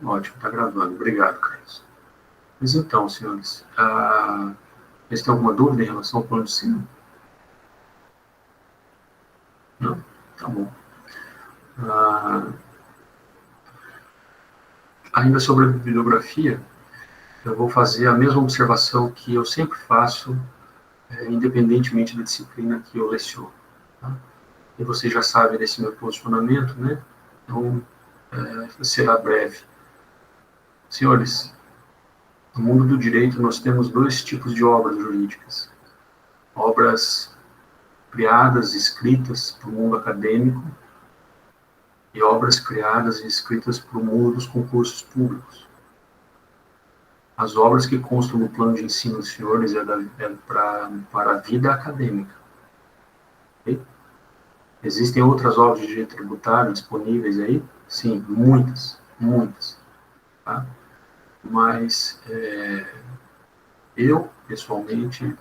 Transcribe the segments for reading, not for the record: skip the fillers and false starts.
Ótimo, está gravando. Obrigado, Carlos. Mas então, senhores, vocês têm alguma dúvida em relação ao plano de cima? Não? Tá bom. Ainda sobre a bibliografia, eu vou fazer a mesma observação que eu sempre faço, independentemente da disciplina que eu leciono. Tá? E vocês já sabem desse meu posicionamento, né? Então, será breve. Senhores, no mundo do direito nós temos dois tipos de obras jurídicas. Obras criadas e escritas para o mundo acadêmico e obras criadas e escritas para o mundo dos concursos públicos. As obras que constam no plano de ensino dos senhores para a vida acadêmica. Okay? Existem outras obras de direito tributário disponíveis aí? Sim, muitas, muitas. Tá? Mas eu, pessoalmente,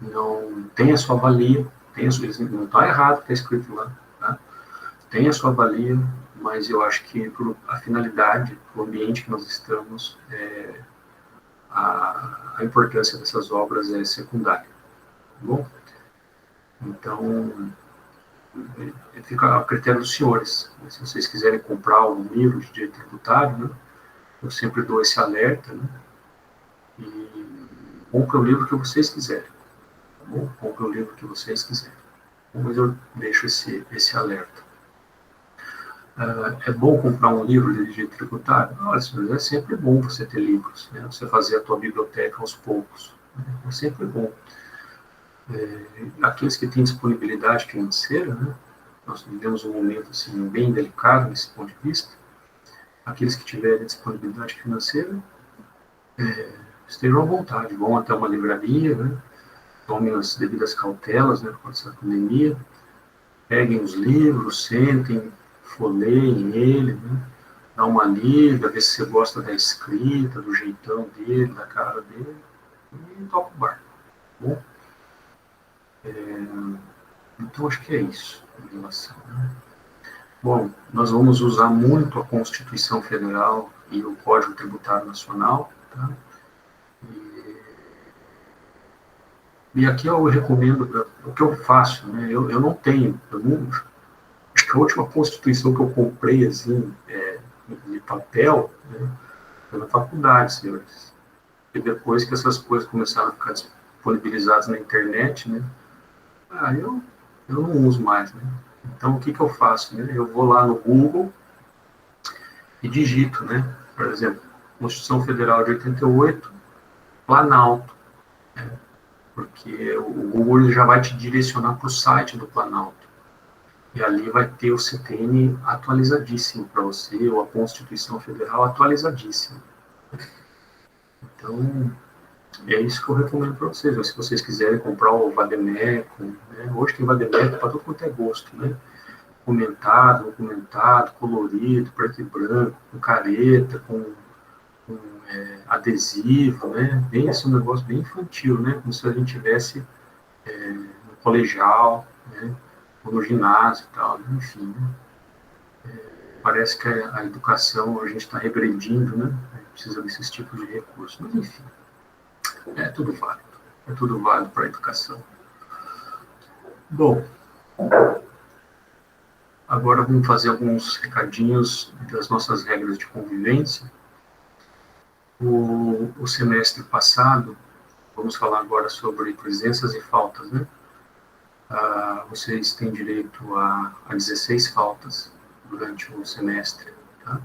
não tem a sua valia, não está errado o que está escrito lá, tá? Tem a sua valia, mas eu acho que a finalidade, o ambiente que nós estamos, a importância dessas obras é secundária, tá bom? Então, fica a critério dos senhores. Se vocês quiserem comprar algum livro de direito tributário, né, eu sempre dou esse alerta, né, e compre o livro que vocês quiserem, tá bom? Compre o livro que vocês quiserem. Mas eu deixo esse alerta. É bom comprar um livro de direito tributário? Olha, senhores, é sempre bom você ter livros, né? Você fazer a tua biblioteca aos poucos. Né? É sempre bom. Aqueles que têm disponibilidade financeira, né? Nós vivemos um momento assim, bem delicado nesse ponto de vista. Aqueles que tiverem disponibilidade financeira, estejam à vontade, vão até uma livraria, né? Tomem as devidas cautelas, né, com essa pandemia, peguem os livros, sentem, folheiem ele, né? Dá uma lida, vê se você gosta da escrita, do jeitão dele, da cara dele, e toca o barco, tá bom? Então, acho que é isso em relação, né? Bom, nós vamos usar muito a Constituição Federal e o Código Tributário Nacional, tá? E aqui eu recomendo, o que eu faço, né? Eu não tenho, acho que a última Constituição que eu comprei, assim, de papel, né, foi na faculdade, senhores. E depois que essas coisas começaram a ficar disponibilizadas na internet, né, eu não uso mais, né. Então, o que eu faço, né? Eu vou lá no Google e digito, né, por exemplo, Constituição Federal de 88, Planalto, né, porque o Google ele já vai te direcionar para o site do Planalto. E ali vai ter o CTN atualizadíssimo para você, ou a Constituição Federal atualizadíssima. Então, é isso que eu recomendo para vocês. Se vocês quiserem comprar o Vademécum, né? Hoje tem Vademécum para todo quanto é gosto, né? Comentado, documentado, colorido, preto e branco, com careta, com adesivo, né? Bem esse negócio bem infantil, né? Como se a gente tivesse no colegial, né? Ou no ginásio e tal, enfim, né? Parece que a educação, a gente está regredindo, né? A gente precisa desses tipos de recursos, mas enfim, é tudo válido. É tudo válido para a educação. Bom, agora vamos fazer alguns recadinhos das nossas regras de convivência. O semestre passado, vamos falar agora sobre presenças e faltas, né? Vocês têm direito a 16 faltas durante o semestre, tá?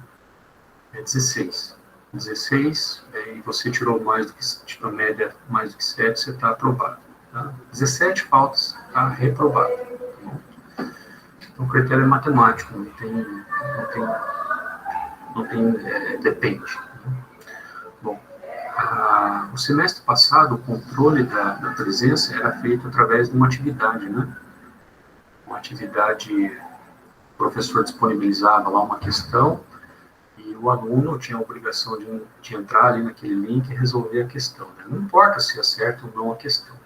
É 16. 16, e você tirou mais do que a média, mais do que 7, você está aprovado. Tá? 17 faltas, está reprovado. Então, o critério é matemático, depende. Bom, o semestre passado, o controle da presença era feito através de uma atividade, né? Uma atividade, o professor disponibilizava lá uma questão, e o aluno tinha a obrigação de entrar ali naquele link e resolver a questão. Né? Não importa se acerta ou não a questão.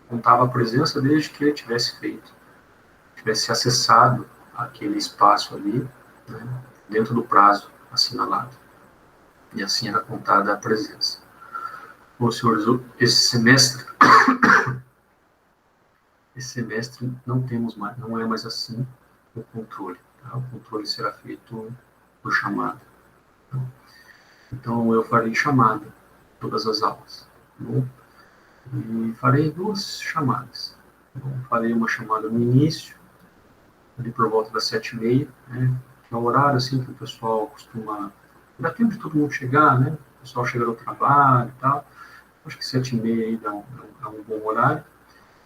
Contava a presença desde que ele tivesse acessado aquele espaço ali, né, dentro do prazo assinalado. E assim era contada a presença. Bom, senhores, esse semestre não temos mais, não é mais assim o controle. Tá? O controle será feito por chamada. Então, eu farei chamada todas as aulas. Tá bom? E farei duas chamadas. Tá bom? Farei uma chamada no início, ali por volta das 7h30, né? Que é o horário assim, que o pessoal costuma... Dá tempo de todo mundo chegar, né? O pessoal chega do trabalho e tal. Acho que 7h30 aí é um bom horário.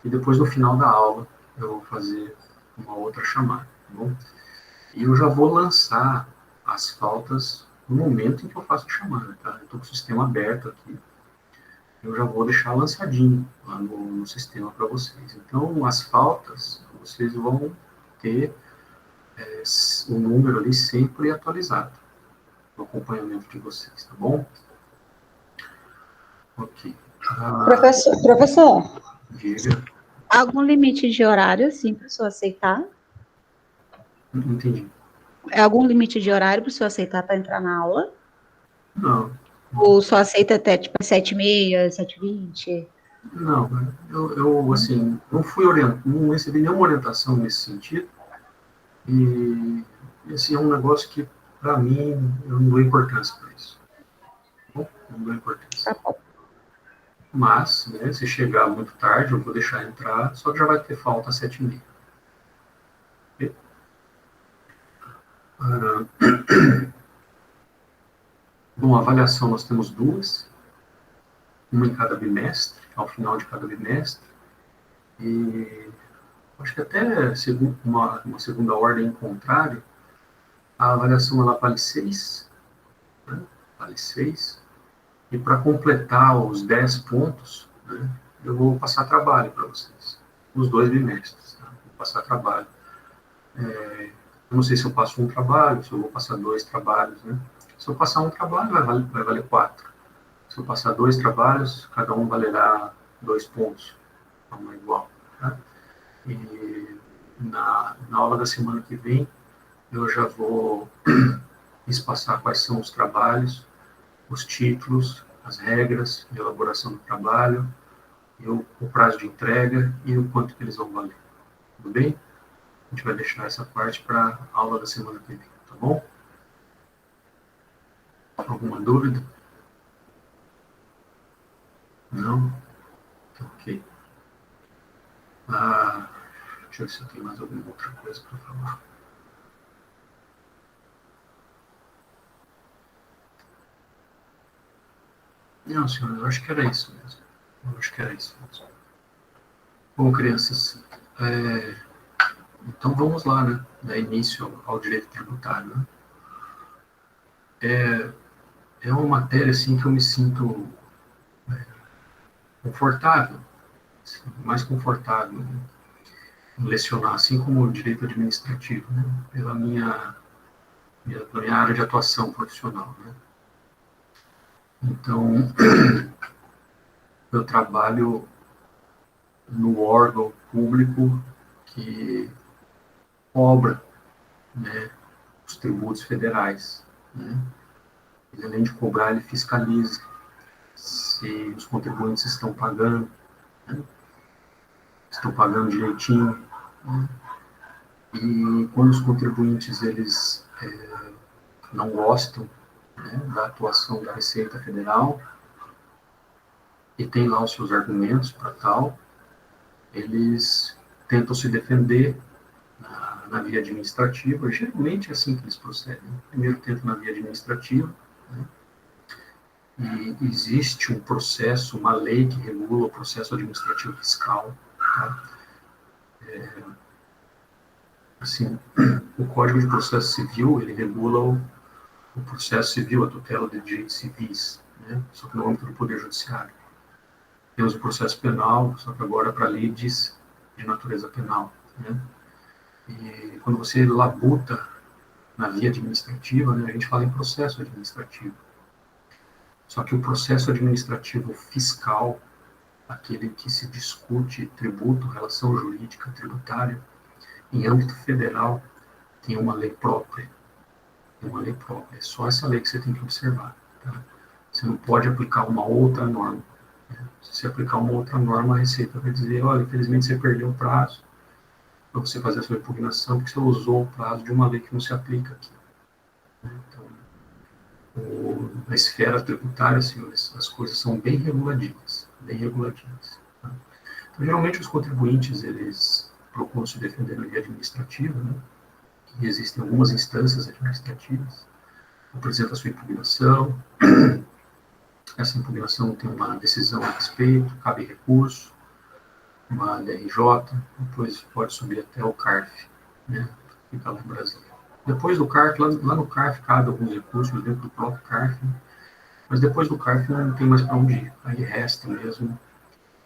E depois, no final da aula, eu vou fazer uma outra chamada, tá bom? E eu já vou lançar as faltas no momento em que eu faço a chamada, tá? Eu estou com o sistema aberto aqui. Eu já vou deixar lançadinho lá no sistema para vocês. Então, as faltas, vocês vão ter o número ali sempre atualizado, no acompanhamento de vocês, tá bom? Ok. Professor, Diga. algum limite de horário, assim, para o senhor aceitar? Não entendi. É algum limite de horário para o senhor aceitar para entrar na aula? Não. Ou só aceita até, tipo, 7h30, 7h20? Não, eu assim, não recebi nenhuma orientação nesse sentido, e assim, é um negócio que, para mim, eu não dou importância para isso. Tá bom? Não dou importância. Tá bom. Mas, né, se chegar muito tarde, eu vou deixar entrar, só que já vai ter falta às 7h30. Ok? Bom, a avaliação nós temos duas, uma em cada bimestre, ao final de cada bimestre, e acho que até uma segunda ordem em contrário, a avaliação ela vale 6, né? Vale 6. E para completar os 10 pontos, né, eu vou passar trabalho para vocês, os 2 bimestres. Tá? Vou passar trabalho. Eu não sei se eu passo um trabalho, se eu vou passar 2 trabalhos. Né? Se eu passar um trabalho, vai valer 4. Se eu passar 2 trabalhos, cada um valerá 2 pontos, não é igual. Tá? E na aula da semana que vem, eu já vou espaçar quais são os trabalhos, os títulos, as regras de elaboração do trabalho, e o prazo de entrega e o quanto que eles vão valer. Tudo bem? A gente vai deixar essa parte para a aula da semana que vem, tá bom? Alguma dúvida? Não? Ok. Deixa eu ver se eu tenho mais alguma outra coisa para falar. Não, senhor, eu acho que era isso mesmo. Eu acho que era isso mesmo. Bom, crianças, então vamos lá, né? Dar início ao direito tributário, né? É uma matéria, assim, que eu me sinto confortável, assim, mais confortável em lecionar, assim como o direito administrativo, né? Pela minha área de atuação profissional, né? Então, eu trabalho no órgão público que cobra, né, os tributos federais, né? E, além de cobrar, ele fiscaliza se os contribuintes estão pagando, né? Estão pagando direitinho, né? E quando os contribuintes eles não gostam, né, da atuação da Receita Federal e tem lá os seus argumentos para tal, eles tentam se defender na via administrativa. Geralmente é assim que eles procedem. Primeiro tentam na via administrativa, né? E existe um processo, uma lei que regula o processo administrativo fiscal. Tá? Assim, o Código de Processo Civil, ele regula o processo civil, a tutela de direitos civis, né? Só que no âmbito do Poder Judiciário. Temos o processo penal, só que agora para lides de natureza penal, né? E quando você labuta na via administrativa, né, a gente fala em processo administrativo. Só que o processo administrativo fiscal, aquele que se discute tributo, relação jurídica tributária, em âmbito federal, tem uma lei própria. Tem uma lei própria. É só essa lei que você tem que observar. Tá? Você não pode aplicar uma outra norma. Né? Se você aplicar uma outra norma, a Receita vai dizer, olha, infelizmente você perdeu o prazo para você fazer a sua impugnação, porque você usou o prazo de uma lei que não se aplica aqui. Né? Então, na esfera tributária, senhores, as coisas são bem reguladinhas, bem reguladinhas. Tá? Então, geralmente, os contribuintes, eles procuram se defender na via administrativa, né? E existem algumas instâncias administrativas, apresenta a sua impugnação, essa impugnação tem uma decisão a respeito, cabe recurso, uma DRJ, depois pode subir até o CARF, né, que fica lá em Brasília. Depois do CARF, lá no CARF cabe alguns recursos dentro do próprio CARF, mas depois do CARF não tem mais para onde ir, aí resta mesmo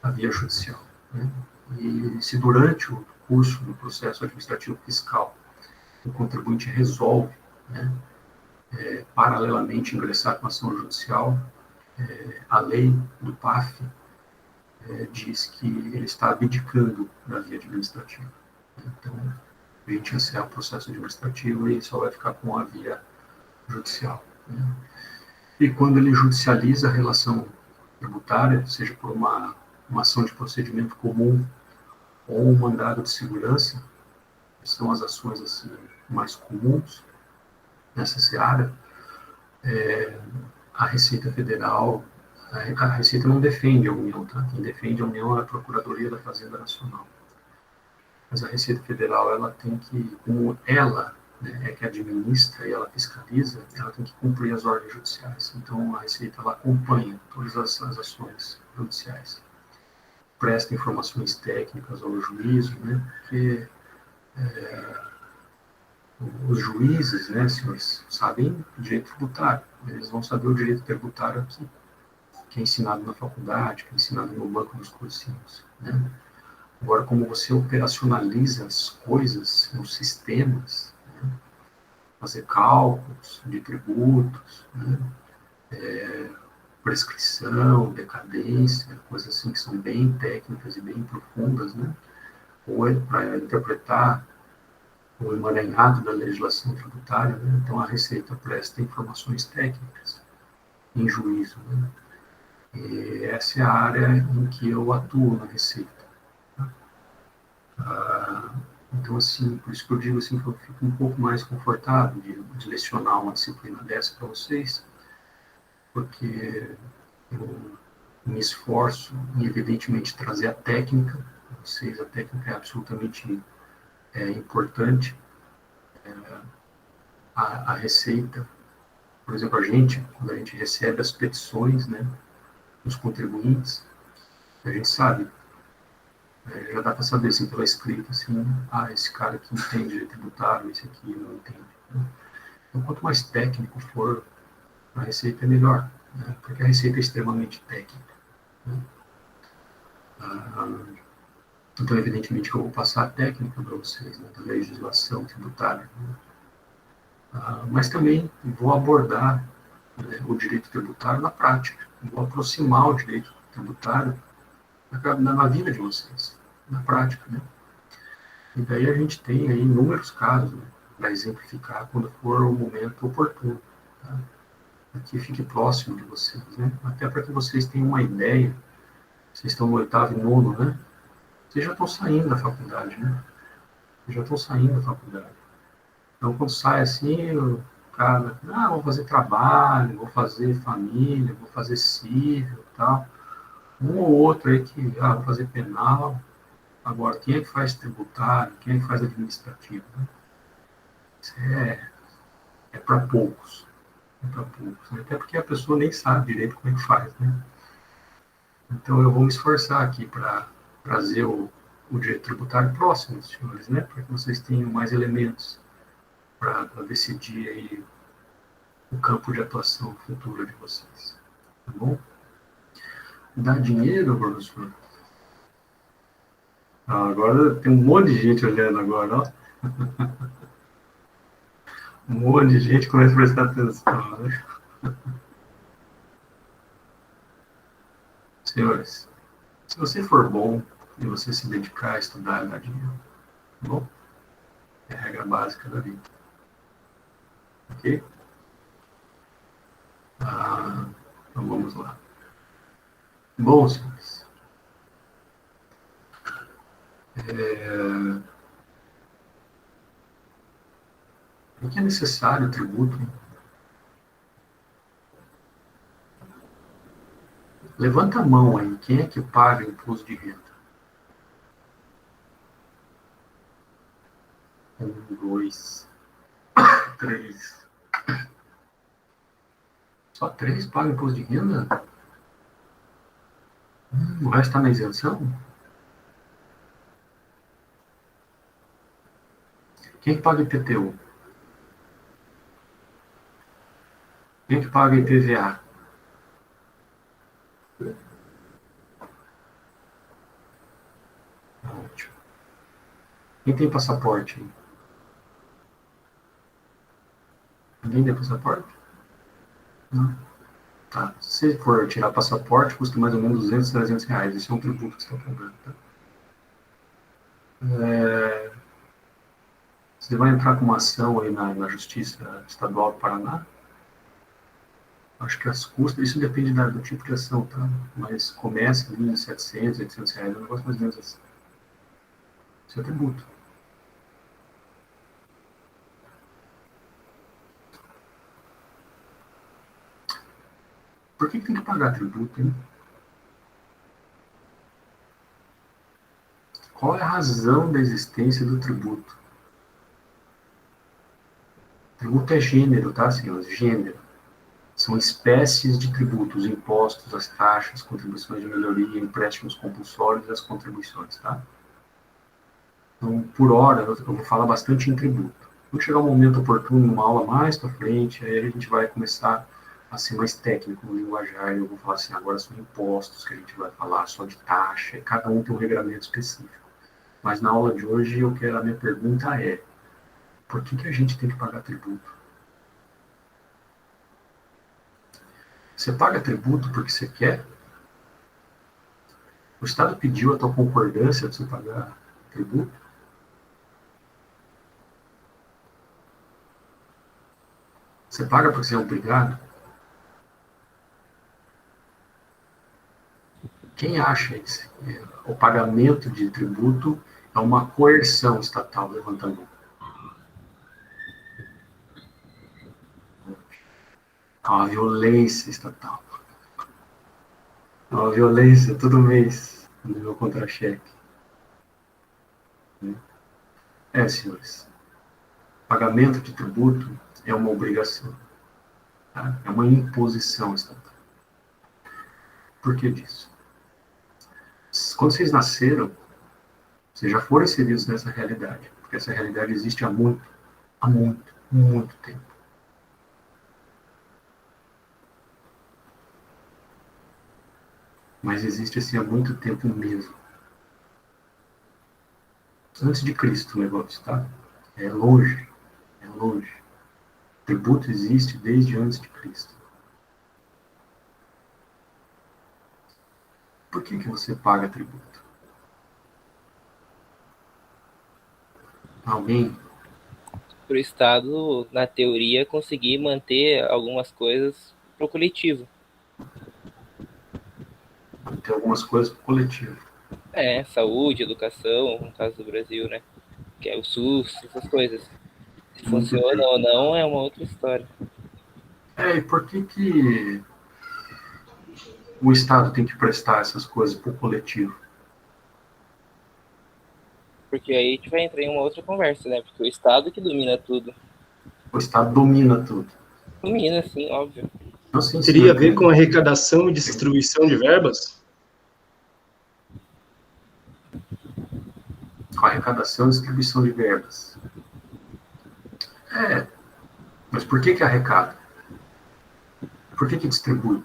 a via judicial. Né? E se durante o curso do processo administrativo fiscal o contribuinte resolve, né, paralelamente ingressar com ação judicial, a lei do PAF diz que ele está abdicando da via administrativa. Então, a gente encerra o processo administrativo e só vai ficar com a via judicial. Né? E quando ele judicializa a relação tributária, seja por uma ação de procedimento comum ou um mandado de segurança, que são as ações assim, mais comuns nessa seara, a Receita Federal, a Receita não defende a União, tá? Quem defende a União é a Procuradoria da Fazenda Nacional. Mas a Receita Federal, ela tem que, como ela, né, é que administra e ela fiscaliza, ela tem que cumprir as ordens judiciais. Então, a Receita, ela acompanha todas as ações judiciais. Presta informações técnicas ao juízo, né, porque os juízes, né, senhores, sabem direito tributário. Eles vão saber o direito tributário aqui, que é ensinado na faculdade, que é ensinado no banco dos cursinhos, né? Agora, como você operacionaliza as coisas nos sistemas, né? Fazer cálculos de tributos, né? Prescrição, decadência, coisas assim que são bem técnicas e bem profundas, né? Ou é para interpretar o emaranhado da legislação tributária, né? Então a Receita presta informações técnicas em juízo, né? E essa é a área em que eu atuo na Receita. Então, assim, por isso que eu digo assim, que eu fico um pouco mais confortável de lecionar uma disciplina dessa para vocês, porque eu me esforço em, evidentemente, trazer a técnica para vocês. A técnica é absolutamente importante. A Receita, por exemplo, quando a gente recebe as petições, né, dos contribuintes, a gente sabe, já dá para saber, assim, pela escrita, assim, esse cara aqui entende direito tributário, esse aqui não entende. Né? Então, quanto mais técnico for a Receita, é melhor, né? Porque a Receita é extremamente técnica. Né? Então, evidentemente, que eu vou passar a técnica para vocês, né, da legislação tributária. Né? Mas também vou abordar, né, o direito tributário na prática. Vou aproximar o direito tributário na vida de vocês, na prática. Né? E daí a gente tem aí inúmeros casos, né, para exemplificar quando for o momento oportuno. Tá? Aqui fique próximo de vocês, né? Até para que vocês tenham uma ideia. Vocês estão no 8º e 9º, né? Vocês já estão saindo da faculdade, né? Vocês já estão saindo da faculdade. Então, quando sai assim, o cara, vou fazer trabalho, vou fazer família, vou fazer civil e tal. Um ou outro aí que, vou fazer penal. Agora, quem é que faz tributário? Quem é que faz administrativo? Né? Isso é para poucos. É para poucos. Né? Até porque a pessoa nem sabe direito como é que faz, né? Então, eu vou me esforçar aqui para trazer o direito tributário próximo dos senhores, né? Para que vocês tenham mais elementos para decidir aí o campo de atuação futuro de vocês. Tá bom? Dá dinheiro, professor? Agora tem um monte de gente olhando agora, ó. Um monte de gente começa a prestar atenção, né? Senhores, se você for bom e você se dedicar a estudar, dá dinheiro. Tá bom? É a regra básica da vida. Ok? Então vamos lá. Bom, senhores. Por que é necessário o tributo? Levanta a mão aí. Quem é que paga imposto de renda? 1, 2, 3. Só 3 pagam imposto de renda? O resto está na isenção? Quem que paga IPTU? Quem que paga IPVA? Ótimo. Quem tem passaporte? Ninguém tem passaporte? Não. Tá. Se for tirar passaporte, custa mais ou menos 200, 300 reais. Isso é um tributo que você está pagando. Tá? Você vai entrar com uma ação aí na Justiça Estadual do Paraná. Acho que as custas, isso depende do tipo de ação, tá? Mas começa ali em 700, 800 reais, é um negócio mais ou menos assim. Isso é tributo. Por que tem que pagar tributo, hein? Qual é a razão da existência do tributo? Tributo é gênero, tá, senhores? Gênero. São espécies de tributos, impostos, as taxas, contribuições de melhoria, empréstimos compulsórios e as contribuições, tá? Então, por hora, eu vou falar bastante em tributo. Quando chegar um momento oportuno, numa aula mais para frente, aí a gente vai começar a ser mais técnico no linguajar. Eu vou falar assim, agora são impostos que a gente vai falar, só de taxa, e cada um tem um regramento específico. Mas na aula de hoje, a minha pergunta é, por que a gente tem que pagar tributo? Você paga tributo porque você quer? O Estado pediu a tua concordância de você pagar tributo? Você paga porque você é obrigado? Quem acha isso? O pagamento de tributo é uma coerção estatal, levanta a mão. É uma violência estatal. É uma violência todo mês no meu contra-cheque. Senhores, pagamento de tributo é uma obrigação. Tá? É uma imposição estatal. Por que disso? Quando vocês nasceram, vocês já foram inseridos nessa realidade, porque essa realidade existe há muito tempo. Mas existe assim há muito tempo mesmo. Antes de Cristo o negócio, tá? É longe, é longe. O tributo existe desde antes de Cristo. Por que você paga tributo? Alguém? Para o Estado, na teoria, conseguir manter algumas coisas para o coletivo. Tem algumas coisas para o coletivo. Saúde, educação, no caso do Brasil, né? Que é o SUS, essas coisas. Se funciona ou não é uma outra história. E por que o Estado tem que prestar essas coisas para o coletivo? Porque aí a gente vai entrar em uma outra conversa, né? Porque o Estado que domina tudo. O Estado domina tudo. Domina, sim, óbvio. Não, sim, Teria a ver com arrecadação e distribuição de verbas? Com arrecadação e distribuição de verbas. Mas por que arrecada? Por que distribui?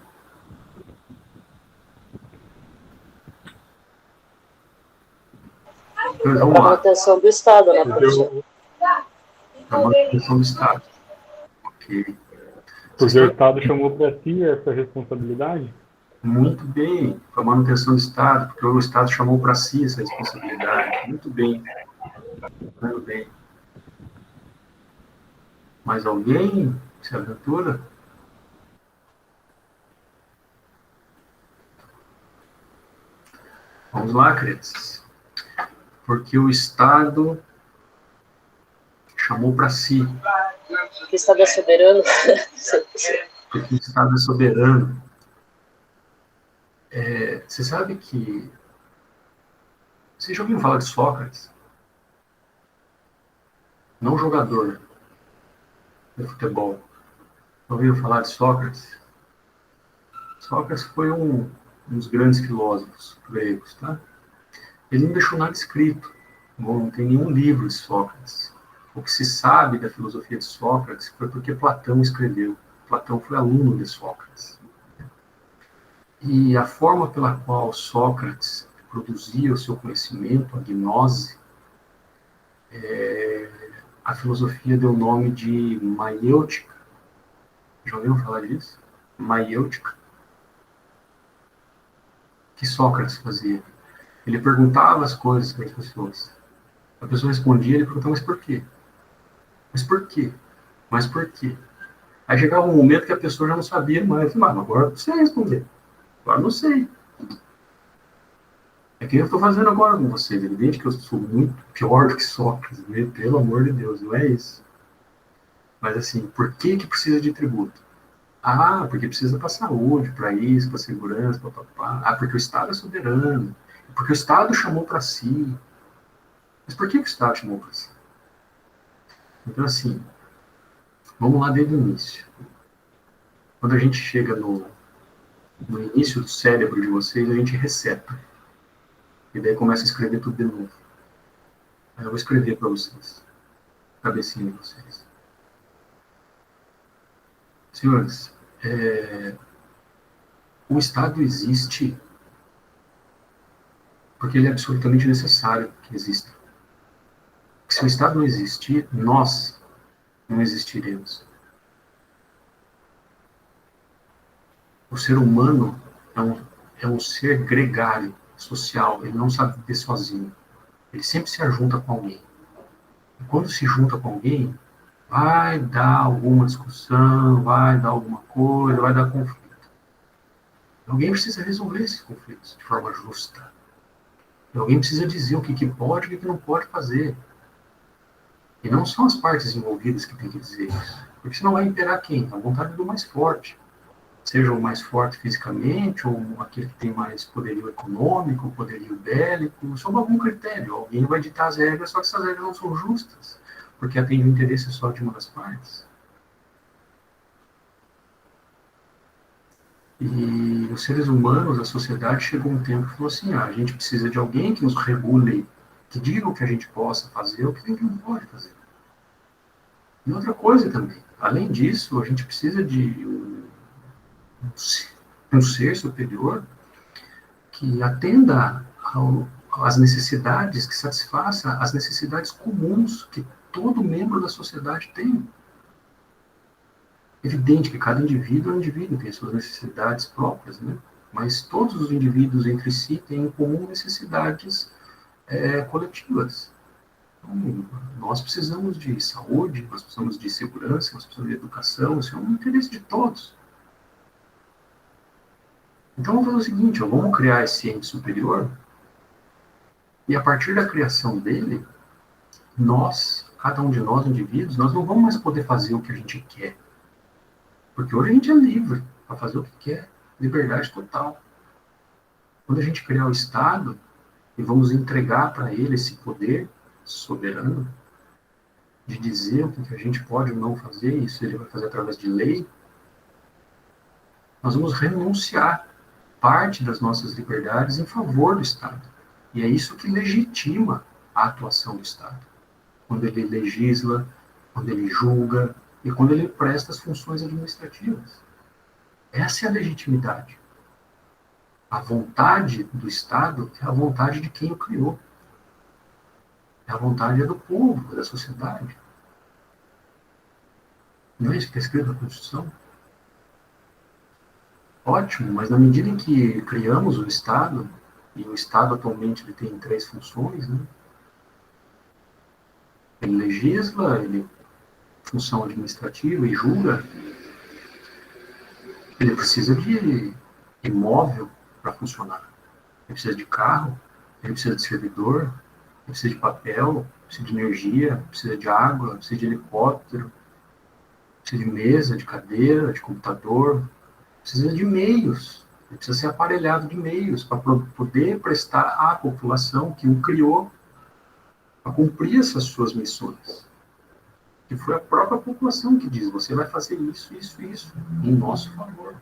É para manutenção do Estado, né, professor? Para manutenção do Estado. Ok. Porque o Estado chamou para si essa responsabilidade? Muito bem, para a manutenção do Estado, porque o Estado chamou para si essa responsabilidade. Muito bem. Muito bem. Mais alguém? se aventura. Vamos lá, crianças. Porque o Estado chamou para si. Porque o Estado é soberano. Porque o Estado é soberano. Você sabe que... Você já ouviu falar de Sócrates? Não jogador de futebol. Ouviu falar de Sócrates? Sócrates foi um dos grandes filósofos gregos, tá? Ele não deixou nada escrito. Não tem nenhum livro de Sócrates. O que se sabe da filosofia de Sócrates foi porque Platão escreveu. Platão foi aluno de Sócrates. E a forma pela qual Sócrates produzia o seu conhecimento, a gnose, a filosofia deu o nome de maiêutica. Já ouviram falar disso? Maiêutica. O que Sócrates fazia? Ele perguntava as coisas para as pessoas. A pessoa respondia, ele perguntava, mas por quê? Mas por quê? Mas por quê? Aí chegava um momento que a pessoa já não sabia mais. Mas agora eu não sei responder. Agora não sei. É que eu estou fazendo agora com vocês. É evidente que eu sou muito pior do que Sócrates, né? Pelo amor de Deus, não é isso. Mas assim, por que precisa de tributo? Ah, porque precisa para saúde, para isso, para segurança, papapá. Ah, porque o Estado é soberano. Porque o Estado chamou para si. Mas por que o Estado chamou para si? Então, assim, vamos lá desde o início. Quando a gente chega no início do cérebro de vocês, a gente reseta. E daí começa a escrever tudo de novo. Aí eu vou escrever para vocês. Cabecinha de vocês. Senhores, o Estado existe porque ele é absolutamente necessário que exista. Se o Estado não existir, nós não existiremos. O ser humano é um ser gregário, social. Ele não sabe viver sozinho. Ele sempre se ajunta com alguém. E quando se junta com alguém, vai dar alguma discussão, vai dar alguma coisa, vai dar conflito. Alguém precisa resolver esses conflitos de forma justa. E alguém precisa dizer o que pode e o que não pode fazer. E não são as partes envolvidas que têm que dizer isso. Porque senão vai imperar quem? A vontade do mais forte. Seja o mais forte fisicamente, ou aquele que tem mais poderio econômico, poderio bélico, sob algum critério. Alguém vai ditar as regras, só que essas regras não são justas, porque atende o interesse só de uma das partes. E os seres humanos, a sociedade, chegou um tempo que falou assim, a gente precisa de alguém que nos regule, que diga o que a gente possa fazer, o que a gente não pode fazer. E outra coisa também, além disso, a gente precisa de um ser superior que atenda às necessidades, que satisfaça as necessidades comuns que todo membro da sociedade tem. Evidente que cada indivíduo é um indivíduo, tem suas necessidades próprias, né? Mas todos os indivíduos entre si têm em comum necessidades coletivas. Então, nós precisamos de saúde, nós precisamos de segurança, nós precisamos de educação, isso é um interesse de todos. Então vamos fazer o seguinte, vamos criar esse ente superior e a partir da criação dele, nós, cada um de nós, indivíduos, nós não vamos mais poder fazer o que a gente quer. Porque hoje a gente é livre para fazer o que quer, liberdade total. Quando a gente criar o Estado e vamos entregar para ele esse poder soberano de dizer o que a gente pode ou não fazer, isso ele vai fazer através de lei, nós vamos renunciar parte das nossas liberdades em favor do Estado. E é isso que legitima a atuação do Estado. Quando ele legisla, quando ele julga e quando ele presta as funções administrativas. Essa é a legitimidade. A vontade do Estado é a vontade de quem o criou. A vontade é do povo, é da sociedade. Não é isso que está escrito na Constituição? Ótimo, mas na medida em que criamos o Estado, e o Estado atualmente ele tem 3 funções, né? Ele legisla, ele função administrativa e julga, ele precisa de imóvel para funcionar. Ele precisa de carro, ele precisa de servidor, ele precisa de papel, precisa de energia, precisa de água, precisa de helicóptero, precisa de mesa, de cadeira, de computador, precisa de meios, ele precisa ser aparelhado de meios para poder prestar à população que o criou a cumprir essas suas missões. Que foi a própria população que diz, você vai fazer isso, isso, isso, em nosso favor.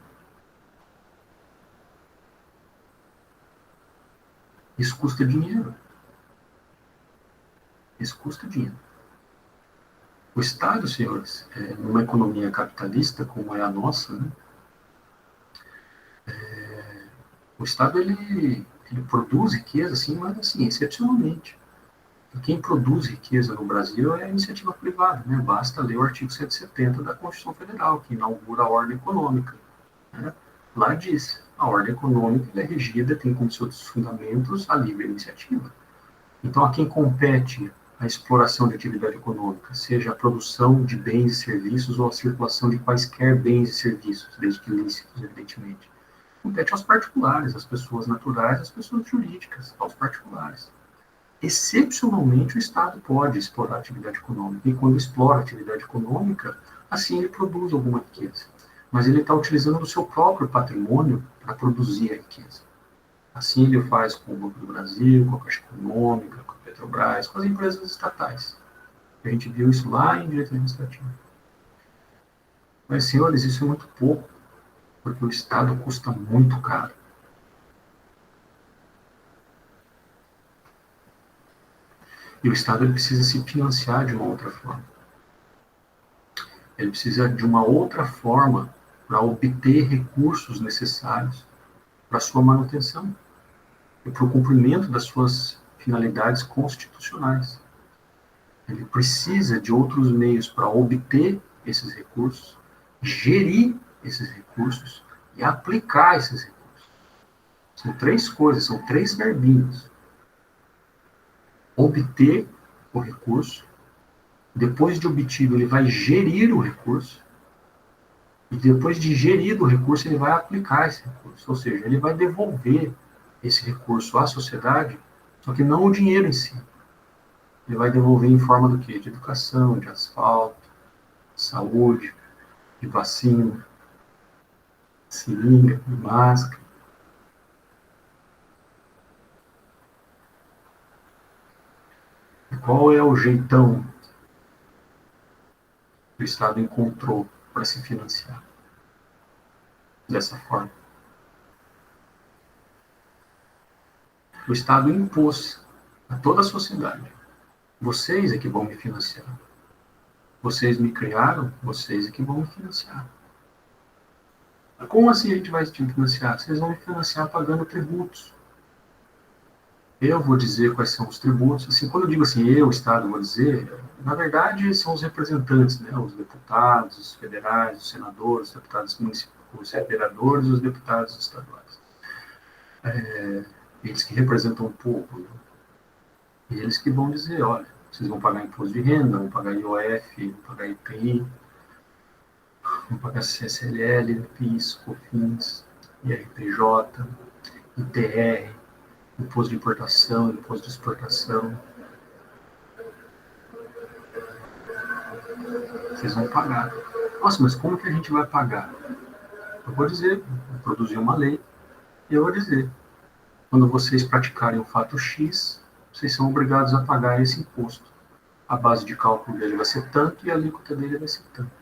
Isso custa dinheiro. Isso custa dinheiro. O Estado, senhores, numa economia capitalista como é a nossa, né, o Estado ele produz riqueza, sim, mas assim, excepcionalmente. E quem produz riqueza no Brasil é a iniciativa privada, né? Basta ler o artigo 170 da Constituição Federal, que inaugura a ordem econômica, né? Lá diz, a ordem econômica é regida, tem como seus fundamentos a livre iniciativa. Então, a quem compete a exploração de atividade econômica, seja a produção de bens e serviços ou a circulação de quaisquer bens e serviços, desde que ilícitos, evidentemente, compete aos particulares, às pessoas naturais, às pessoas jurídicas, aos particulares. Excepcionalmente, o Estado pode explorar a atividade econômica, e quando explora a atividade econômica, assim ele produz alguma riqueza. Mas ele está utilizando o seu próprio patrimônio para produzir a riqueza. Assim ele faz com o Banco do Brasil, com a Caixa Econômica, com a Petrobras, com as empresas estatais. A gente viu isso lá em direito administrativo. Mas, senhores, isso é muito pouco, porque o Estado custa muito caro. E o Estado ele precisa se financiar de uma outra forma. Ele precisa de uma outra forma para obter recursos necessários para a sua manutenção e para o cumprimento das suas finalidades constitucionais. Ele precisa de outros meios para obter esses recursos, gerir esses recursos e aplicar esses recursos. São três coisas, são três verbinhos. Obter o recurso, depois de obtido ele vai gerir o recurso, e depois de gerido o recurso ele vai aplicar esse recurso, ou seja, ele vai devolver esse recurso à sociedade, só que não o dinheiro em si. Ele vai devolver em forma do quê? De educação, de asfalto, de saúde, de vacina, de seringa, de máscara. E qual é o jeitão que o Estado encontrou para se financiar dessa forma? O Estado impôs a toda a sociedade: vocês é que vão me financiar. Vocês me criaram, vocês é que vão me financiar. Como assim a gente vai te financiar? Vocês vão me financiar pagando tributos. Eu vou dizer quais são os tributos. Assim, quando eu digo assim, eu, Estado, vou dizer, na verdade são os representantes, né? Os deputados, os federais, os senadores, os deputados municipais, os vereadores e os deputados estaduais. Eles que representam o povo, né? E eles que vão dizer, olha, vocês vão pagar imposto de renda, vão pagar IOF, vão pagar IPI, vão pagar CSLL, PIS, COFINS, IRPJ, ITR, imposto de importação, imposto de exportação. Vocês vão pagar. Nossa, mas como que a gente vai pagar? Eu vou dizer, vou produzir uma lei, e eu vou dizer, quando vocês praticarem o fato X, vocês são obrigados a pagar esse imposto. A base de cálculo dele vai ser tanto e a alíquota dele vai ser tanto.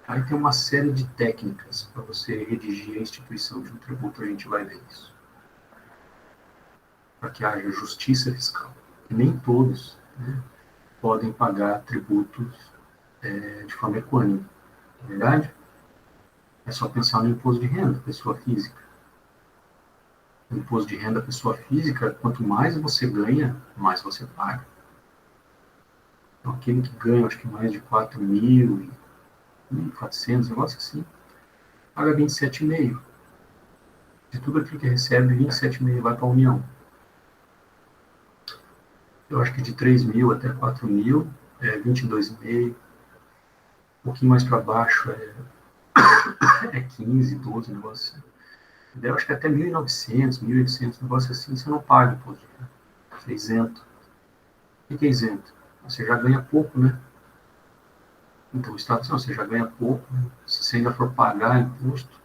Aí tem uma série de técnicas para você redigir a instituição de um tributo, a gente vai ver isso. Para que haja justiça fiscal. E nem todos, né, podem pagar tributos de forma equânime. Não é verdade? É só pensar no imposto de renda, pessoa física. O imposto de renda, pessoa física, quanto mais você ganha, mais você paga. Então, aquele que ganha, acho que mais de 4.000, 1.400, negócio assim, paga 27,5%. De tudo aquilo que recebe, 27,5% vai para a União. Eu acho que de 3.000 até 4.000 é 22,5%. Um pouquinho mais para baixo é 15, 12, negócio assim. Eu acho que até 1.900, 1.800, negócio assim, você não paga imposto de renda. Você é isento. O que é isento? Você já ganha pouco, né? Então o Estado diz, não, você já ganha pouco, se você ainda for pagar imposto,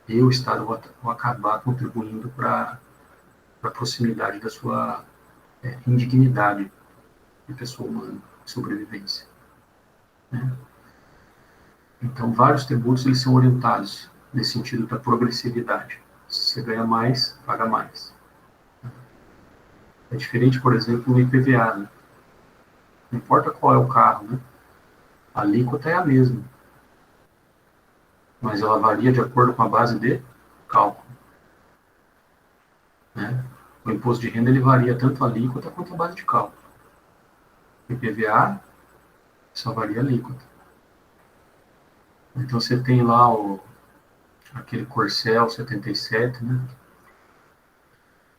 eu, Estado, vou acabar contribuindo para a proximidade da sua indignidade de pessoa humana, de sobrevivência. Né? Então, vários tributos eles são orientados nesse sentido da progressividade. Se você ganha mais, paga mais. É diferente, por exemplo, no IPVA. Né? Não importa qual é o carro, né? A alíquota é a mesma, mas ela varia de acordo com a base de cálculo. Né? O imposto de renda ele varia tanto a alíquota quanto a base de cálculo. O IPVA só varia a alíquota. Então você tem lá aquele Corcel 77, né?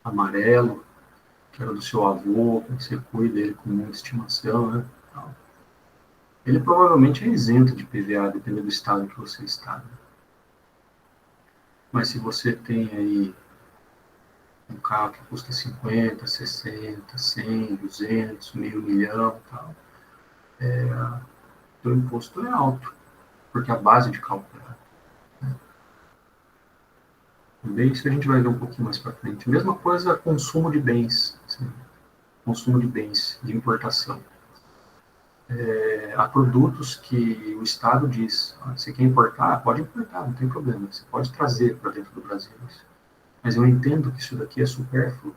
Amarelo, que era do seu avô, que você cuida dele com muita estimação, né? Ele provavelmente é isento de PVA, dependendo do estado que você está. Né? Mas se você tem aí um carro que custa 50, 60, 100, 200, meio milhão e tal, o imposto é alto, porque a base de cálculo é alta. Né? Também isso a gente vai ver um pouquinho mais para frente. Mesma coisa, consumo de bens, assim, consumo de bens de importação. Há produtos que o Estado diz, você quer importar? Pode importar, não tem problema, você pode trazer para dentro do Brasil. Mas eu entendo que isso daqui é supérfluo.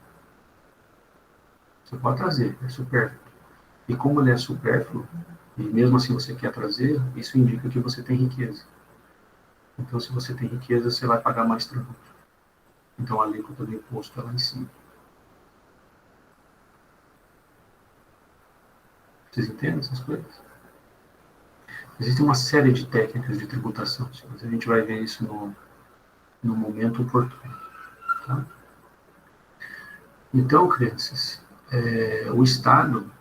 Você pode trazer, é supérfluo. E como ele é supérfluo, e mesmo assim você quer trazer, isso indica que você tem riqueza. Então, se você tem riqueza, você vai pagar mais tributo. Então, a alíquota do imposto é lá em cima. Vocês entendem essas coisas? Existe uma série de técnicas de tributação, mas a gente vai ver isso no momento oportuno. Tá? Então, crianças, o Estado,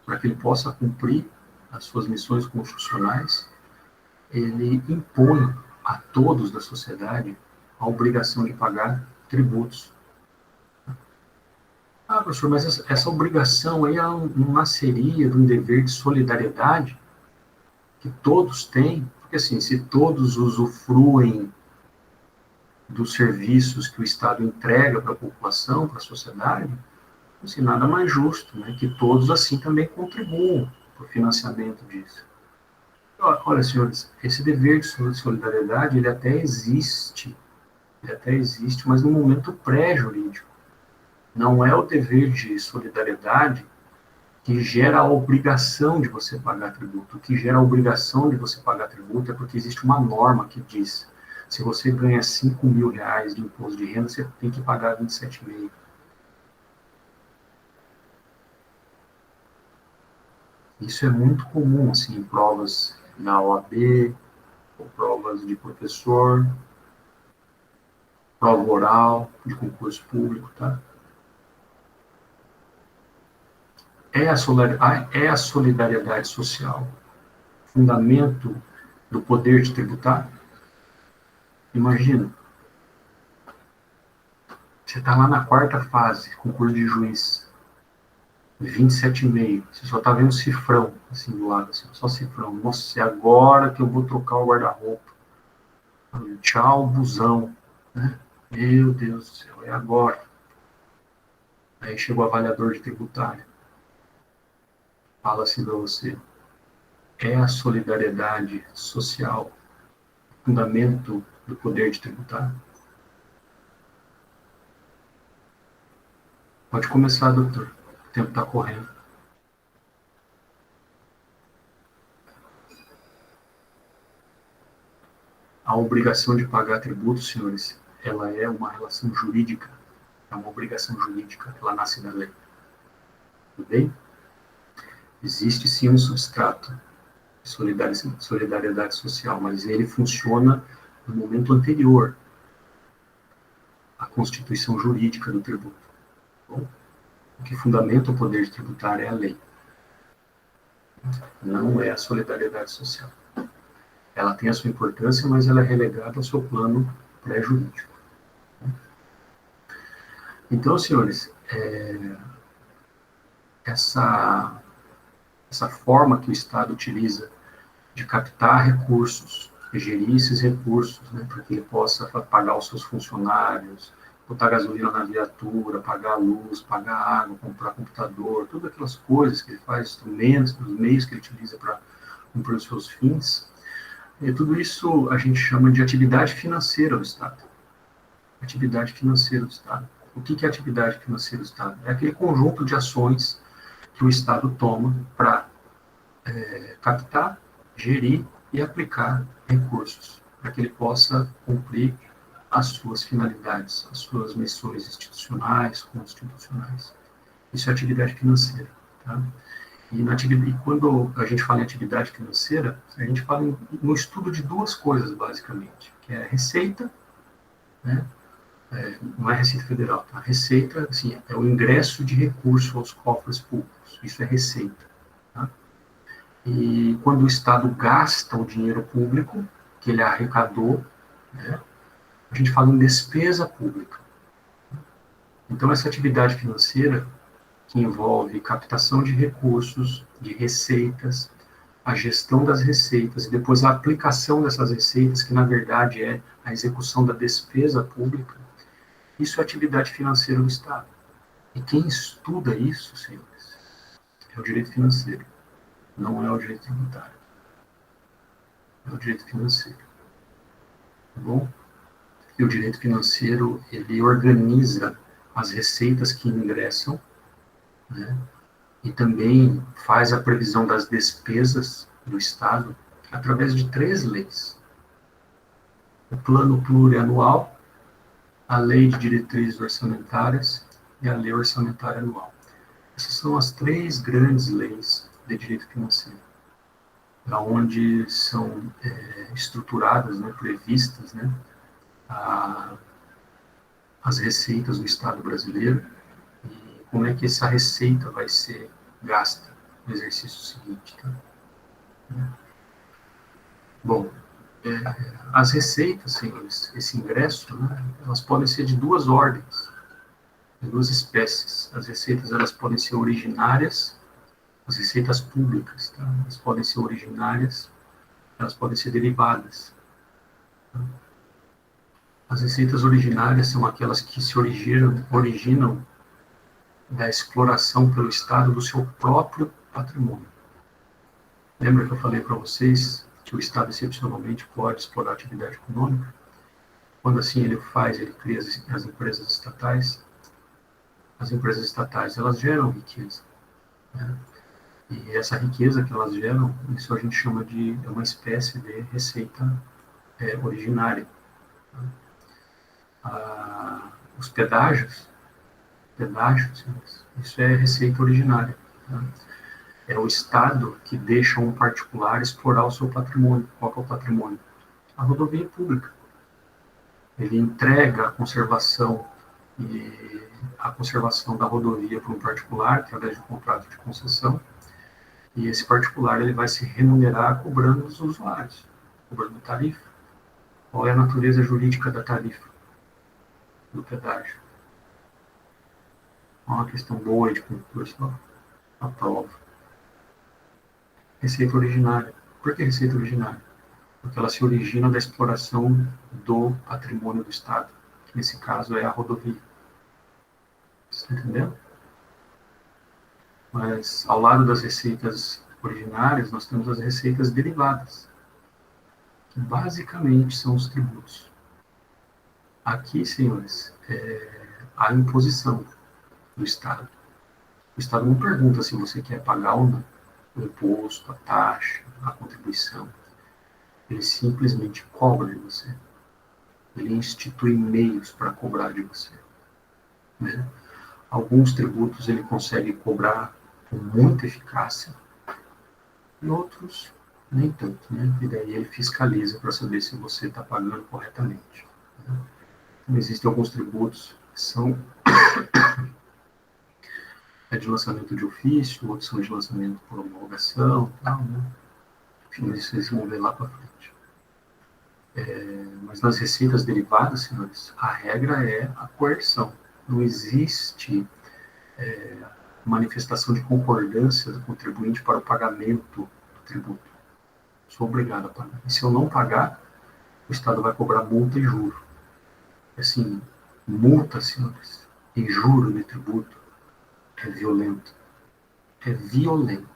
para que ele possa cumprir as suas missões constitucionais, ele impõe a todos da sociedade a obrigação de pagar tributos. Ah, professor, mas essa obrigação aí não nasceria de um dever de solidariedade que todos têm? Porque assim, se todos usufruem dos serviços que o Estado entrega para a população, para a sociedade, assim, nada mais justo, né, que todos assim também contribuam para o financiamento disso. Olha, senhores, esse dever de solidariedade, ele até existe, mas no momento pré-jurídico. Não é o dever de solidariedade que gera a obrigação de você pagar tributo. O que gera a obrigação de você pagar tributo é porque existe uma norma que diz, se você ganha 5 mil reais de imposto de renda, você tem que pagar 27,5. Isso é muito comum, assim, em provas na OAB, ou provas de professor, prova oral, de concurso público, tá? É a solidariedade social fundamento do poder de tributar? Imagina, você está lá na quarta fase, concurso de juiz, 27,5, você só está vendo cifrão, assim, do lado, assim, só cifrão. Nossa, é agora que eu vou trocar o guarda-roupa. Tchau, busão. Né? Meu Deus do céu, é agora. Aí chega o avaliador de tributário. Fala assim para você. É a solidariedade social fundamento do poder de tributar? Pode começar, doutor. O tempo está correndo. A obrigação de pagar tributos, senhores, ela é uma relação jurídica. É uma obrigação jurídica. Ela nasce da lei. Tudo bem? Existe sim um substrato de solidariedade social, mas ele funciona no momento anterior à constituição jurídica do tributo. Bom, o que fundamenta o poder de tributar é a lei. Não é a solidariedade social. Ela tem a sua importância, mas ela é relegada ao seu plano pré-jurídico. Então, senhores, essa forma que o Estado utiliza de captar recursos, de gerir esses recursos, né, para que ele possa pagar os seus funcionários, botar gasolina na viatura, pagar a luz, pagar a água, comprar computador, todas aquelas coisas que ele faz, instrumentos, os meios que ele utiliza para cumprir os seus fins, e tudo isso a gente chama de atividade financeira do Estado. Atividade financeira do Estado. O que é atividade financeira do Estado? É aquele conjunto de ações que o Estado toma para captar, gerir e aplicar recursos, para que ele possa cumprir as suas finalidades, as suas missões institucionais, constitucionais. Isso é atividade financeira. Tá? E quando a gente fala em atividade financeira, a gente fala no estudo de duas coisas, basicamente, que é a receita, né? Não é Receita Federal, tá? Receita, assim, é o ingresso de recursos aos cofres públicos, isso é receita. Tá? E quando o Estado gasta o dinheiro público, que ele arrecadou, né, a gente fala em despesa pública. Então, essa atividade financeira, que envolve captação de recursos, de receitas, a gestão das receitas e depois a aplicação dessas receitas, que na verdade é a execução da despesa pública, isso é atividade financeira do Estado. E quem estuda isso, senhores, é o direito financeiro, não é o direito tributário. É o direito financeiro. Tá bom? E o direito financeiro, ele organiza as receitas que ingressam, né? E também faz a previsão das despesas do Estado através de 3 leis. O Plano Plurianual, a Lei de Diretrizes Orçamentárias e a Lei Orçamentária Anual. Essas são as 3 grandes leis de direito financeiro, onde são estruturadas, né, previstas, né, as receitas do Estado brasileiro e como é que essa receita vai ser gasta no exercício seguinte. Tá? Bom, as receitas, senhores, esse ingresso, né, elas podem ser de 2 ordens, de 2 espécies. As receitas, elas podem ser originárias, as receitas públicas, tá? Elas podem ser originárias, elas podem ser derivadas. Tá? As receitas originárias são aquelas que se originam da exploração pelo Estado do seu próprio patrimônio. Lembra que eu falei para vocês que o Estado excepcionalmente pode explorar a atividade econômica? Quando assim ele cria as empresas estatais. As empresas estatais, elas geram riqueza. Né? E essa riqueza que elas geram, isso a gente chama de uma espécie de receita originária. Os pedágios, isso é receita originária. Tá? É o Estado que deixa um particular explorar o seu patrimônio. Qual que é o patrimônio? A rodovia pública. Ele entrega a conservação da rodovia para um particular, através de um contrato de concessão, e esse particular ele vai se remunerar cobrando dos usuários, cobrando tarifa. Qual é a natureza jurídica da tarifa? Do pedágio. Uma questão boa de concurso, a prova. Receita originária. Por que receita originária? Porque ela se origina da exploração do patrimônio do Estado, que nesse caso é a rodovia. Você está entendendo? Mas, ao lado das receitas originárias, nós temos as receitas derivadas, que basicamente são os tributos. Aqui, senhores, a imposição do Estado. O Estado não pergunta se você quer pagar ou não o imposto, a taxa, a contribuição. Ele simplesmente cobra de você. Ele institui meios para cobrar de você. Né? Alguns tributos ele consegue cobrar com muita eficácia e outros nem tanto. Né? E daí ele fiscaliza para saber se você está pagando corretamente. Né? Então, existem alguns tributos que são é de lançamento de ofício, outros são de lançamento por homologação, tal, né? Enfim, isso vocês vão ver lá para frente. Mas nas receitas derivadas, senhores, a regra é a coerção. Não existe manifestação de concordância do contribuinte para o pagamento do tributo. Sou obrigado a pagar. E se eu não pagar, o Estado vai cobrar multa e juro. Assim, multa, senhores, e juro de tributo é violento. É violento.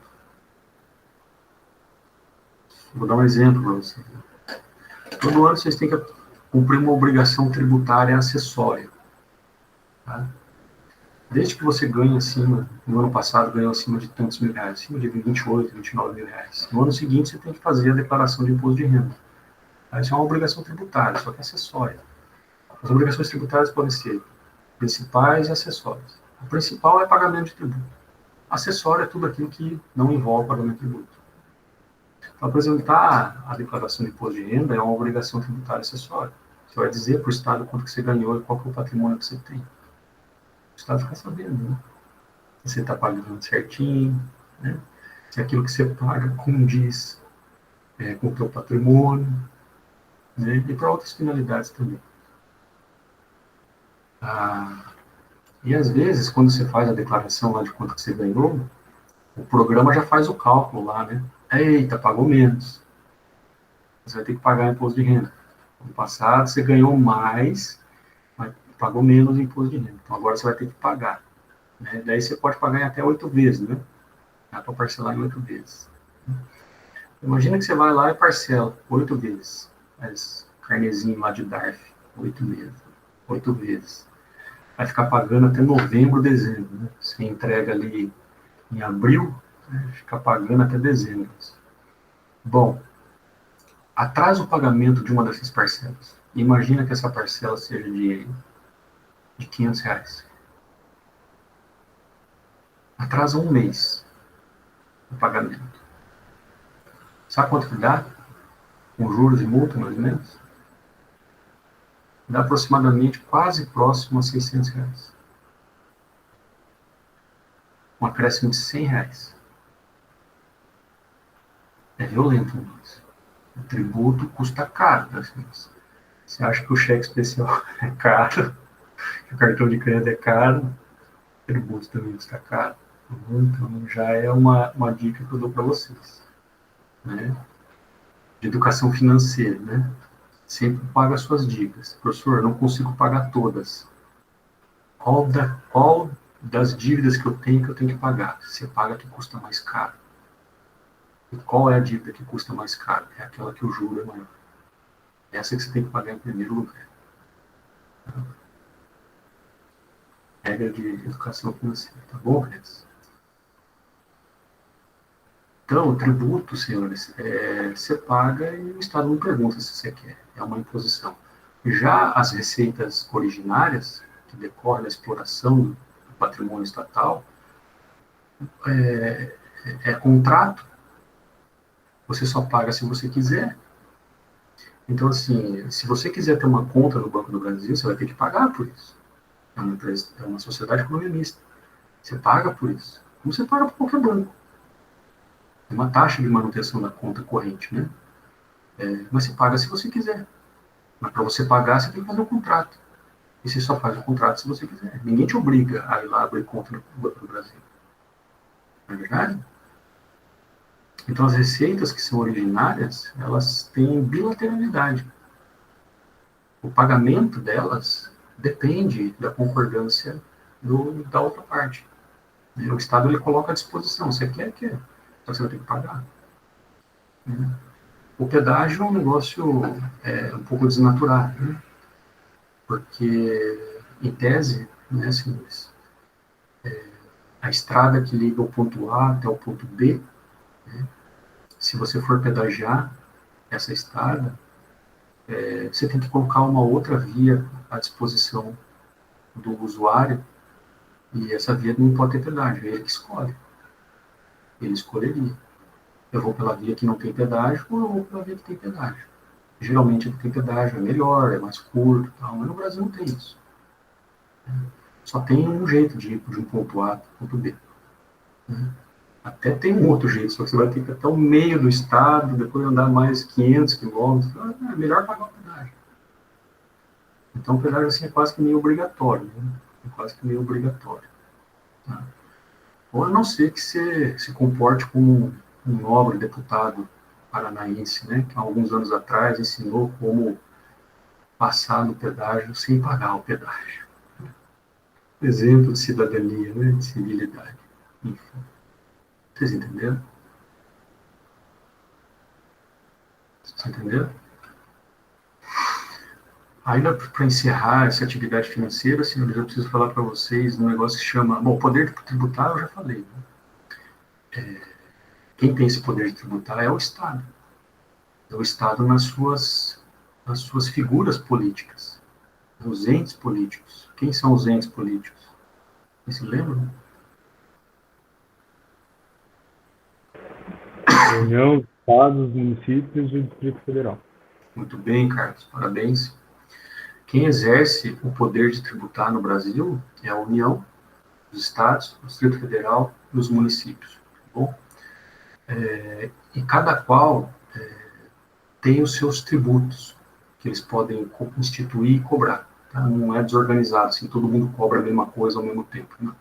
Vou dar um exemplo para vocês. Todo ano vocês têm que cumprir uma obrigação tributária acessória. Tá? Desde que você ganhe acima, no ano passado ganhou acima de tantos mil reais, acima de 28, 29 mil reais. No ano seguinte você tem que fazer a declaração de imposto de renda. Isso é uma obrigação tributária, só que acessória. As obrigações tributárias podem ser principais e acessórias. A principal é pagamento de tributo. Acessório é tudo aquilo que não envolve pagamento de tributo. Então, apresentar a declaração de imposto de renda é uma obrigação tributária acessória. Você vai dizer para o Estado quanto que você ganhou e qual que é o patrimônio que você tem. O Estado fica sabendo, né? Se você está pagando certinho, né? Se aquilo que você paga condiz com o teu patrimônio, né? E para outras finalidades também. E às vezes, quando você faz a declaração lá de quanto que você ganhou, o programa já faz o cálculo lá, né? Eita, pagou menos. Você vai ter que pagar imposto de renda. No passado, você ganhou mais, mas pagou menos imposto de renda. Então, agora você vai ter que pagar. Né? Daí você pode pagar em até 8 vezes, né? Dá para parcelar em 8 vezes. Imagina que você vai lá e parcela 8 vezes. Faz carnezinho lá de DARF, 8 meses. 8 vezes. Vai ficar pagando até novembro, dezembro. Né? Você entrega ali em abril, né? Fica pagando até dezembro. Bom, atrasa o pagamento de uma dessas parcelas. Imagina que essa parcela seja de R$500. Atrasa um mês o pagamento. Sabe quanto que dá? Com juros e multa, mais ou menos? Dá aproximadamente quase próximo a R$600. Um acréscimo de R$100. É violento, mas o tributo custa caro. Assim. Você acha que o cheque especial é caro, que o cartão de crédito é caro, o tributo também custa caro. Então, já é uma dica que eu dou para vocês. Né? De educação financeira, né? Sempre paga as suas dívidas. Professor, eu não consigo pagar todas. Qual das dívidas que eu tenho que pagar? Você paga que custa mais caro. E qual é a dívida que custa mais caro? É aquela que o juro é maior. Essa que você tem que pagar em primeiro lugar. Regra de educação financeira. Tá bom, crianças? Então, o tributo, senhores, você paga e o Estado não pergunta se você quer. É uma imposição. Já as receitas originárias, que decorrem da exploração do patrimônio estatal, é contrato. Você só paga se você quiser. Então, assim, se você quiser ter uma conta no Banco do Brasil, você vai ter que pagar por isso. É uma sociedade economia mista. Você paga por isso. Como você paga por qualquer banco. É uma taxa de manutenção da conta corrente, né? Mas você paga se você quiser. Mas para você pagar, você tem que fazer um contrato. E você só faz o contrato se você quiser. Ninguém te obriga a ir lá abrir conta no Banco do Brasil. Não é verdade? Então, as receitas que são originárias, elas têm bilateralidade. O pagamento delas depende da concordância da outra parte. O Estado ele coloca à disposição. Você quer. Então, você vai ter que pagar. O pedágio é um negócio um pouco desnaturado, né? Porque, em tese, né, senhores, a estrada que liga o ponto A até o ponto B, né, se você for pedagiar essa estrada, você tem que colocar uma outra via à disposição do usuário, e essa via não pode ter pedágio, é ele que escolhe. Ele escolheria. Eu vou pela via que não tem pedágio ou eu vou pela via que tem pedágio. Geralmente a que tem pedágio é melhor, é mais curto, tal, mas no Brasil não tem isso. Só tem um jeito de ir de um ponto A para o ponto B. né? Até tem um outro jeito, só que você vai ter que ir até o meio do estado, depois andar mais 500 quilômetros, é melhor pagar o pedágio. Então o pedágio assim, é quase que meio obrigatório, né? É quase que meio obrigatório. Tá? Ou a não ser que você se comporte como um nobre deputado paranaense, né, que há alguns anos atrás ensinou como passar no pedágio sem pagar o pedágio. Exemplo de cidadania, né, de civilidade. Enfim. Vocês entenderam? Vocês entenderam? Ainda para encerrar essa atividade financeira, senhores, eu preciso falar para vocês um negócio que chama... Bom, poder tributário eu já falei. Né? Quem tem esse poder de tributar é o Estado. É o Estado nas suas figuras políticas, os entes políticos. Quem são os entes políticos? Vocês se lembram? União, estados, municípios e o Distrito Federal. Muito bem, Carlos, parabéns. Quem exerce o poder de tributar no Brasil é a União, os estados, o Distrito Federal e os municípios. Tá bom? E cada qual tem os seus tributos, que eles podem instituir e cobrar. Tá? Não é desorganizado, assim, todo mundo cobra a mesma coisa ao mesmo tempo. Né?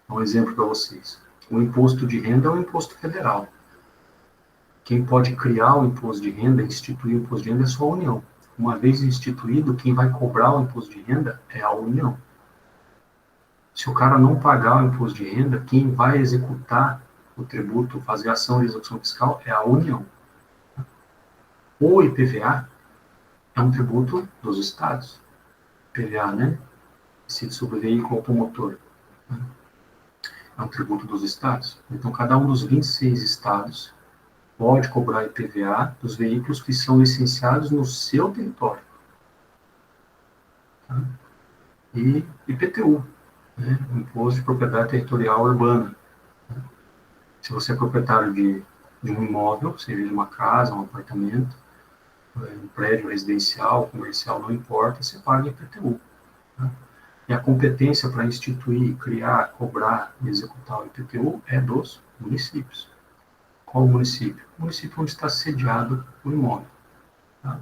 Um exemplo para vocês. O imposto de renda é um imposto federal. Quem pode criar o imposto de renda, instituir o imposto de renda é só a União. Uma vez instituído, quem vai cobrar o imposto de renda é a União. Se o cara não pagar o imposto de renda, quem vai executar o tributo, fazer a ação de execução fiscal é a União. O IPVA é um tributo dos estados. IPVA, né? Receita sobre veículo automotor. É um tributo dos estados. Então, cada um dos 26 estados pode cobrar IPVA dos veículos que são licenciados no seu território. Tá? E IPTU, né? Imposto de Propriedade Territorial Urbana. Se você é proprietário de um imóvel, seja de uma casa, um apartamento, um prédio residencial, comercial, não importa, você paga IPTU. Tá? E a competência para instituir, criar, cobrar e executar o IPTU é dos municípios. Qual o município? O município onde está sediado o imóvel. Tá?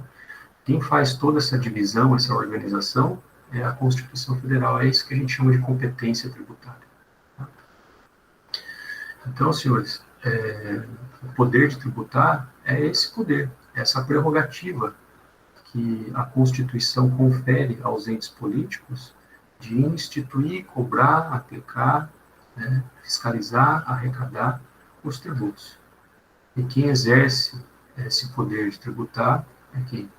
Quem faz toda essa divisão, essa organização, é a Constituição Federal. É isso que a gente chama de competência tributária. Tá? Então, senhores, o poder de tributar é esse poder, essa prerrogativa que a Constituição confere aos entes políticos de instituir, cobrar, aplicar, né, fiscalizar, arrecadar os tributos. E quem exerce esse poder de tributar é quem?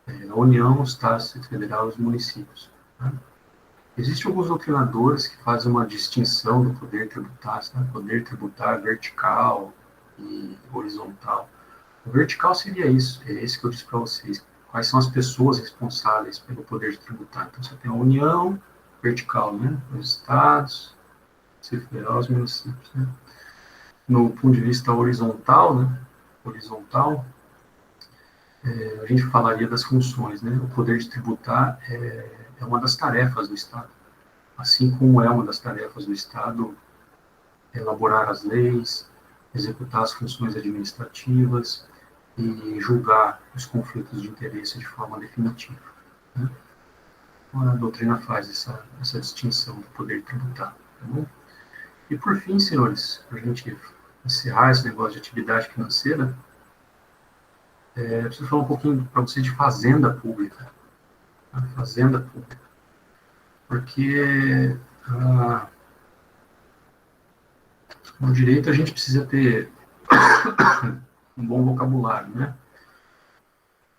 É a União, os Estados, o Distrito Federal e os municípios. Tá? Existem alguns doutrinadores que fazem uma distinção do poder tributário, né? Poder tributário vertical e horizontal. O vertical seria isso, é esse que eu disse para vocês. Quais são as pessoas responsáveis pelo poder de tributar? Então, você tem a União vertical, né? Os estados, o Distrito Federal, os municípios, né? No ponto de vista horizontal, né? Horizontal, a gente falaria das funções, né? O poder de tributar é uma das tarefas do Estado. Assim como é uma das tarefas do Estado elaborar as leis, executar as funções administrativas e julgar os conflitos de interesse de forma definitiva. Né? A doutrina faz essa distinção do poder tributar. Tá bom? E por fim, senhores, para a gente encerrar esse negócio de atividade financeira, eu preciso falar um pouquinho para vocês de fazenda pública. Tá? Fazenda pública. Porque no direito a gente precisa ter um bom vocabulário, né?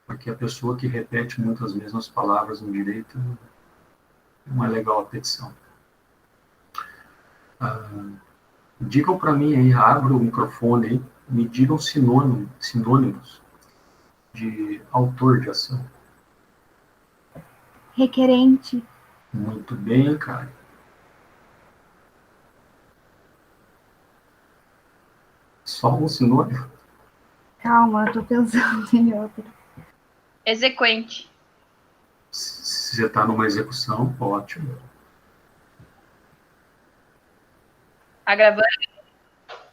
Porque a pessoa que repete muitas mesmas palavras no direito não é legal a petição. Digam para mim aí, abra o microfone aí, me digam sinônimos de autor de ação. Requerente. Muito bem, cara. Só um sinônimo? Calma, eu tô pensando em outro. Exequente. Se você está numa execução, ótimo. Agravante.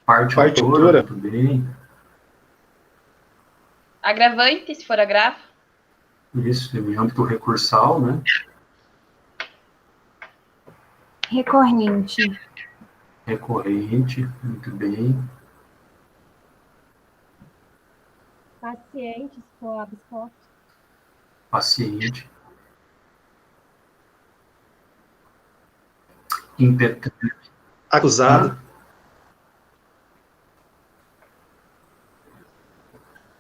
Parte Parte autora, autora. muito bem. Agravante, se for agravo. Isso, em âmbito recursal, né? Recorrente. Recorrente, muito bem. Paciente, se for habeas corpus. Paciente. Impetrante. Acusado.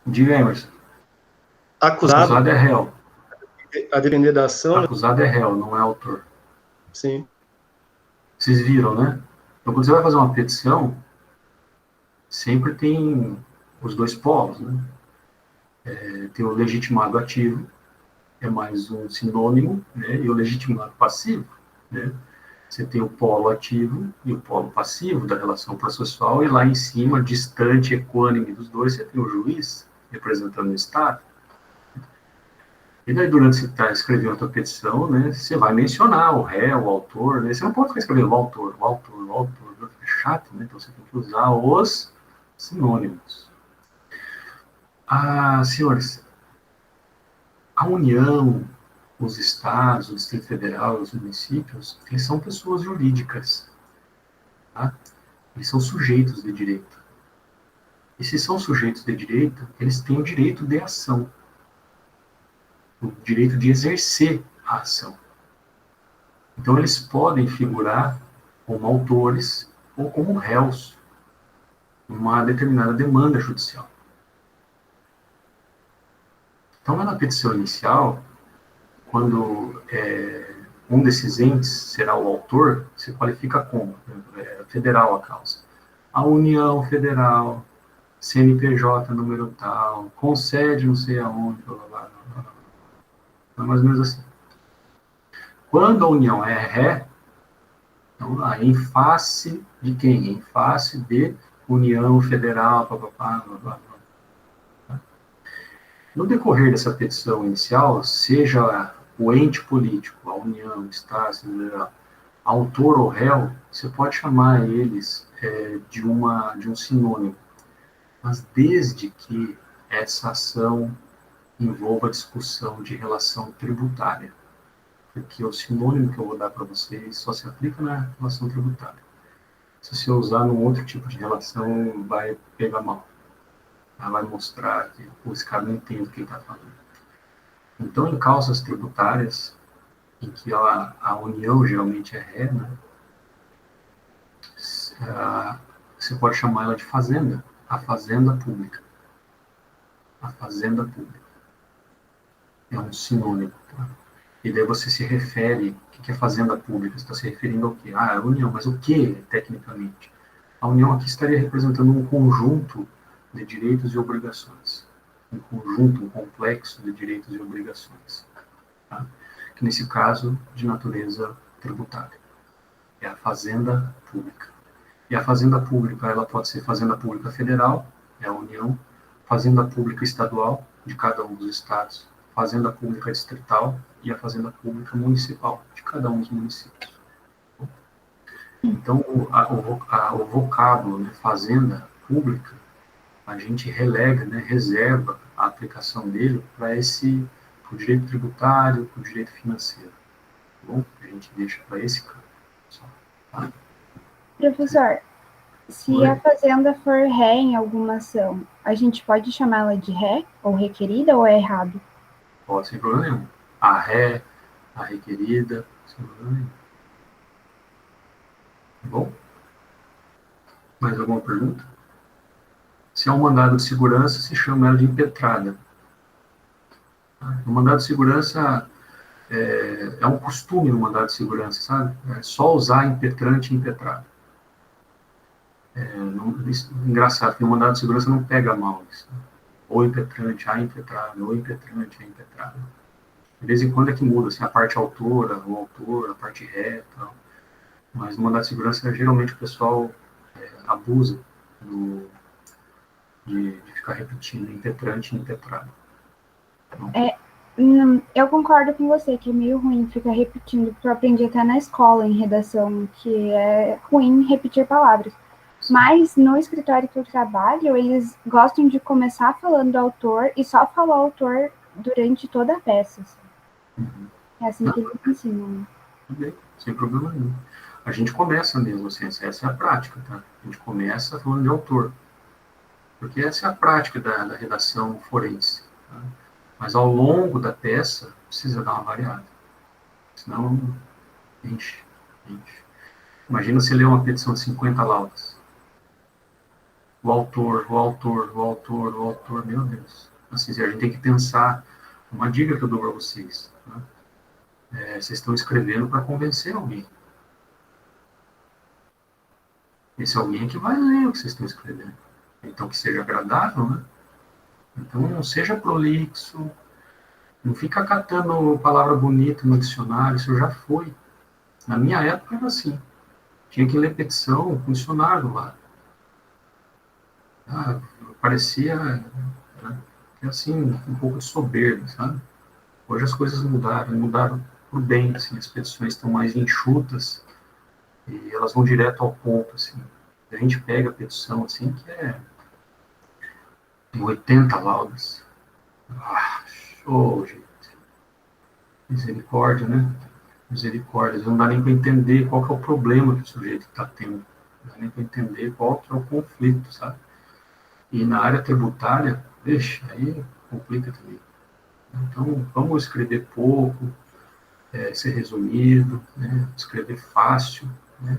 Diga, Emerson. Acusado. Acusado é réu. A depender da ação, né? Acusado é réu, não é autor. Sim. Vocês viram, né? Então, quando você vai fazer uma petição, sempre tem os dois polos, né? Tem o legitimado ativo, é mais um sinônimo, né? E o legitimado passivo, né? Você tem o polo ativo e o polo passivo da relação processual, e lá em cima, distante, equânime dos dois, você tem o juiz representando o Estado. E daí, durante que você está escrevendo a tua petição, né, você vai mencionar o réu, o autor, né? Você não pode ficar escrevendo o autor, é chato, né? Então você tem que usar os sinônimos. Ah, senhores, a União, os estados, o Distrito Federal, os municípios, eles são pessoas jurídicas, tá? Eles são sujeitos de direito. E se são sujeitos de direito, eles têm o direito de ação, o direito de exercer a ação. Então, eles podem figurar como autores ou como réus numa determinada demanda judicial. Então, lá na petição inicial, quando um desses entes será o autor, se qualifica como federal a causa. A União Federal, CNPJ número tal, concede não sei aonde, blá, blá, blá, blá, blá. É mais ou menos assim. Quando a União é ré, então, lá, em face de quem? Em face de União Federal, blá, blá, blá. No decorrer dessa petição inicial, seja o ente político, a União, o Estado, autor ou réu, você pode chamar eles de um sinônimo, mas desde que essa ação envolva discussão de relação tributária, porque o sinônimo que eu vou dar para vocês só se aplica na relação tributária. Se você usar num outro tipo de relação, vai pegar mal. Ela vai mostrar que esse cara não entende o que ele está falando. Então, em causas tributárias, em que a União geralmente é ré, né, você pode chamar ela de fazenda, a fazenda pública. A fazenda pública. É um sinônimo. Tá? E daí você se refere, o que é fazenda pública? Você está se referindo ao quê? Ah, a União, mas o que, tecnicamente? A União aqui estaria representando um conjunto de direitos e obrigações. Um conjunto, um complexo de direitos e obrigações. Tá? Que nesse caso, de natureza tributária. É a fazenda pública. E a fazenda pública, ela pode ser fazenda pública federal, é a União, fazenda pública estadual, de cada um dos estados, fazenda pública distrital e a fazenda pública municipal, de cada um dos municípios. Então, o vocábulo, né, fazenda pública, a gente relega, né, reserva a aplicação dele para o direito tributário, para o direito financeiro. Tá bom? A gente deixa para esse campo. Tá? Professor, se Oi? a fazenda for ré em alguma ação, a gente pode chamá-la de ré ou requerida ou é errado? Pode, sem problema nenhum. A ré, a requerida, sem problema nenhum. Tá bom? Mais alguma pergunta? Se é um mandado de segurança, se chama ela de impetrada. O mandado de segurança é um costume no mandado de segurança, sabe? É só usar impetrante e impetrado. Engraçado, que o mandado de segurança não pega mal isso. Né? Ou impetrante, a impetrado, ou impetrante, a impetrado. De vez em quando é que muda, assim, a parte autora, o autor, a parte ré e tal. Mas no mandado de segurança, geralmente o pessoal abusa de ficar repetindo impetrante e impetrado. Então, Eu concordo com você que é meio ruim ficar repetindo, porque eu aprendi até na escola em redação que é ruim repetir palavras. Mas no escritório que eu trabalho, eles gostam de começar falando do autor e só falar o autor durante toda a peça. Assim. É assim que eles ensinam. Tudo bem, sem problema nenhum. A gente começa mesmo, assim, essa é a prática, tá? A gente começa falando de autor, porque essa é a prática da redação forense. Tá? Mas ao longo da peça, precisa dar uma variada. Senão, enche. Imagina você ler uma petição de 50 laudas. O autor, meu Deus. Assim, a gente tem que pensar, uma dica que eu dou para vocês. Né? Vocês estão escrevendo para convencer alguém. Esse alguém é que vai ler o que vocês estão escrevendo. Então, que seja agradável, né? Então, não seja prolixo, não fica catando palavra bonita no dicionário, isso já foi. Na minha época era assim. Tinha que ler petição com dicionário do lado. Parecia, né, assim, um pouco de soberba, sabe? Hoje as coisas mudaram por bem, assim, as petições estão mais enxutas e elas vão direto ao ponto, assim. A gente pega a petição, assim, que tem 80 laudas. Gente. Misericórdia, né? Misericórdia. Não dá nem para entender qual que é o problema que o sujeito está tendo. Não dá nem para entender qual que é o conflito, sabe? E na área tributária, aí complica também. Então, vamos escrever pouco, ser resumido, né? Escrever fácil, né?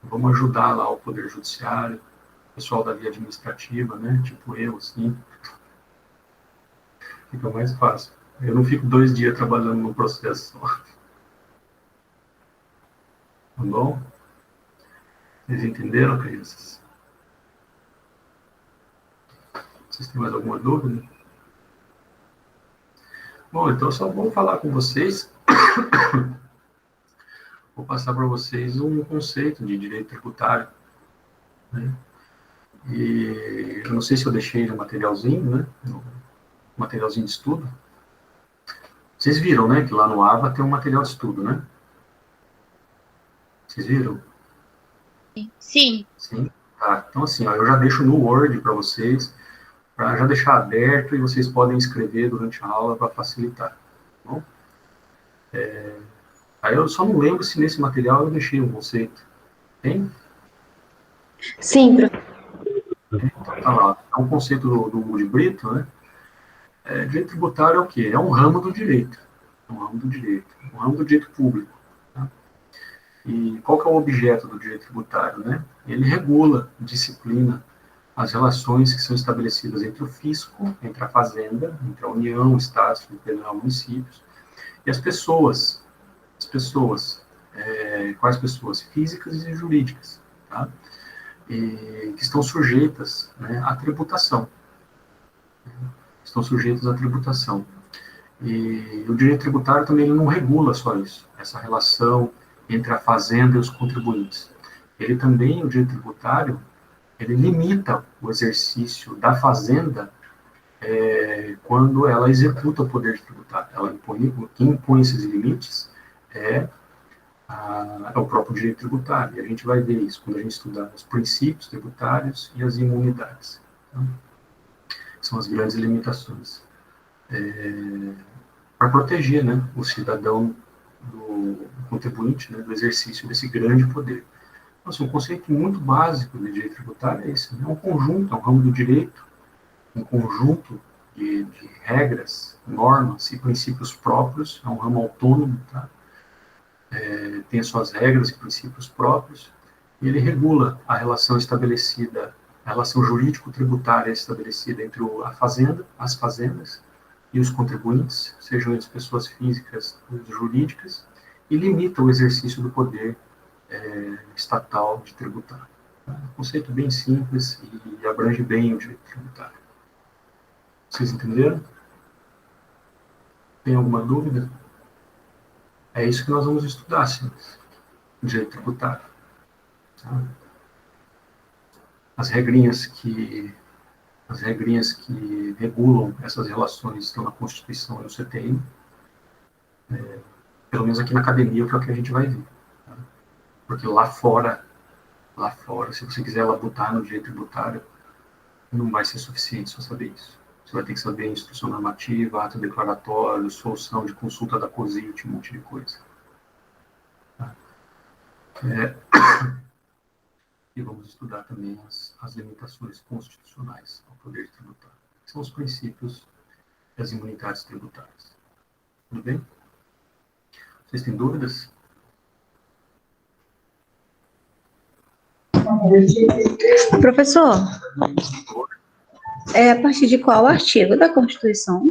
Vamos ajudar lá o Poder Judiciário, o pessoal da via administrativa, né? Tipo eu, assim. Fica mais fácil. Eu não fico 2 dias trabalhando no processo só. Tá bom? Vocês entenderam, crianças? Vocês têm mais alguma dúvida? Bom, então eu só vou falar com vocês. Vou passar para vocês um conceito de direito tributário. Né? E eu não sei se eu deixei no materialzinho, né? No materialzinho de estudo. Vocês viram, né? Que lá no AVA tem um material de estudo, né? Vocês viram? Sim. Sim? Tá. Então, assim, ó, eu já deixo no Word para vocês, para já deixar aberto e vocês podem escrever durante a aula para facilitar. Tá bom? Aí eu só não lembro se nesse material eu deixei um conceito. Tem? Sim, professor. Tá lá. É um conceito do Hugo de Brito, né? Direito tributário é o quê? É um ramo do direito. Um ramo do direito público. Tá? E qual que é o objeto do direito tributário, né? Ele regula, disciplina as relações que são estabelecidas entre o fisco, entre a fazenda, entre a União, Estados, Federal, municípios, e as pessoas. Quais pessoas? Físicas e jurídicas, tá? E que estão sujeitas, né, à tributação. Estão sujeitos à tributação. E o direito tributário também ele não regula só isso, essa relação entre a fazenda e os contribuintes. Ele também, o direito tributário, ele limita o exercício da fazenda quando ela executa o poder tributário. Quem impõe esses limites é o próprio direito tributário. E a gente vai ver isso quando a gente estudar os princípios tributários e as imunidades. Tá? São as grandes limitações. Para proteger, né, o cidadão do contribuinte, né, do exercício desse grande poder. Então, um conceito muito básico de direito tributário é esse, né? É um conjunto, é um ramo do direito, um conjunto de regras, normas e princípios próprios, é um ramo autônomo, tá? Tem as suas regras e princípios próprios, e ele regula a relação estabelecida, a relação jurídico-tributária estabelecida entre a fazenda, as fazendas, e os contribuintes, sejam eles pessoas físicas ou jurídicas, e limita o exercício do poder estatal de tributar. É um conceito bem simples e abrange bem o direito tributário. Vocês entenderam? Tem alguma dúvida? É isso que nós vamos estudar, senhores. Direito tributário. Tá? As regrinhas que As regrinhas que regulam essas relações estão na Constituição e no CTN. Pelo menos aqui na academia, que é o que a gente vai ver. Tá? Porque lá fora, se você quiser labutar no direito tributário, não vai ser suficiente só saber isso. Você vai ter que saber instrução normativa, ato declaratório, solução de consulta da COSIT, um monte de coisa. Tá? E vamos estudar também as limitações constitucionais ao poder tributário, que são os princípios das imunidades tributárias. Tudo bem? Vocês têm dúvidas? Professor, a partir de qual artigo da Constituição?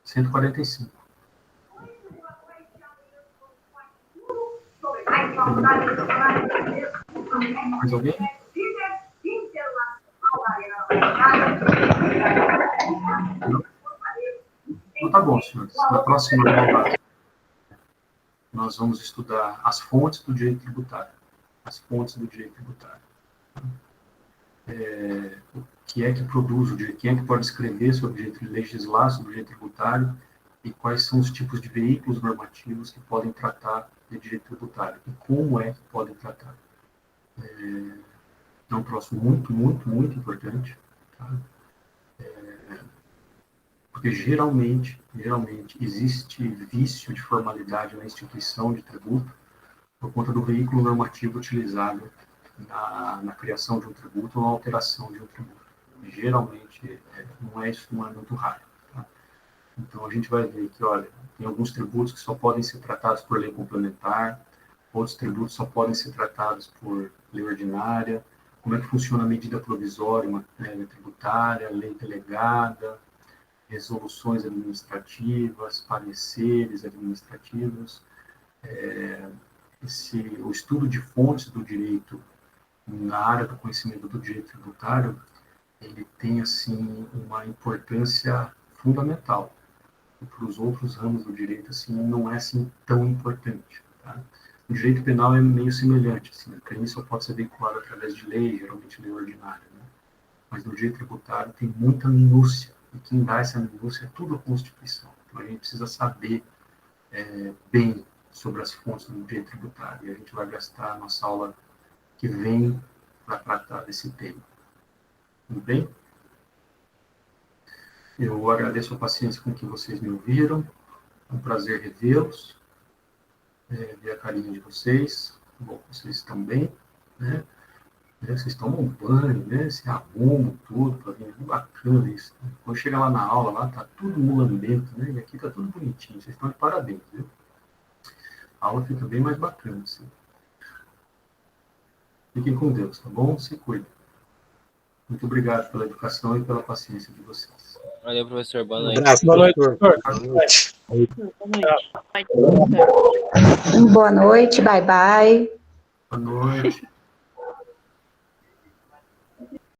145. Mais alguém? Então tá bom, senhores. Na próxima aula, nós vamos estudar as fontes do direito tributário. As fontes do direito tributário. O que é que produz o direito? Quem é que pode escrever sobre o direito, legislar sobre o direito tributário? E quais são os tipos de veículos normativos que podem tratar de direito tributário? E como é que podem tratar? É um troço muito, muito, muito importante. Tá? Porque geralmente existe vício de formalidade na instituição de tributo por conta do veículo normativo utilizado na criação de um tributo ou na alteração de um tributo. Geralmente, não é muito raro. Tá? Então, a gente vai ver que, olha, tem alguns tributos que só podem ser tratados por lei complementar, outros tributos só podem ser tratados por lei ordinária, como é que funciona a medida provisória, uma lei tributária, lei delegada, resoluções administrativas, pareceres administrativos. O estudo de fontes do direito na área do conhecimento do direito tributário, ele tem, assim, uma importância fundamental. E para os outros ramos do direito, assim, não é, assim, tão importante. Tá? O direito penal é meio semelhante. Assim, o crime só pode ser veiculado através de lei, geralmente lei ordinária. Né? Mas no direito tributário tem muita minúcia. E quem dá essa minúcia é tudo a Constituição. Então a gente precisa saber bem sobre as fontes do direito tributário. E a gente vai gastar a nossa aula que vem para tratar desse tema. Tudo bem? Eu agradeço a paciência com que vocês me ouviram. É um prazer revê-los. Ver a carinha de vocês. Bom, vocês estão bem, né? Vocês tomam banho, né? Se arrumam tudo, para vir bacana isso. Né? Quando chega lá na aula, lá tá tudo mulambento, né? E aqui tá tudo bonitinho. Vocês estão de parabéns, viu? A aula fica bem mais bacana, assim. Fiquem com Deus, tá bom? Se cuidem. Muito obrigado pela educação e pela paciência de vocês. Valeu, professor. Boa noite. Boa noite, professor. Boa noite, bye bye. Boa noite.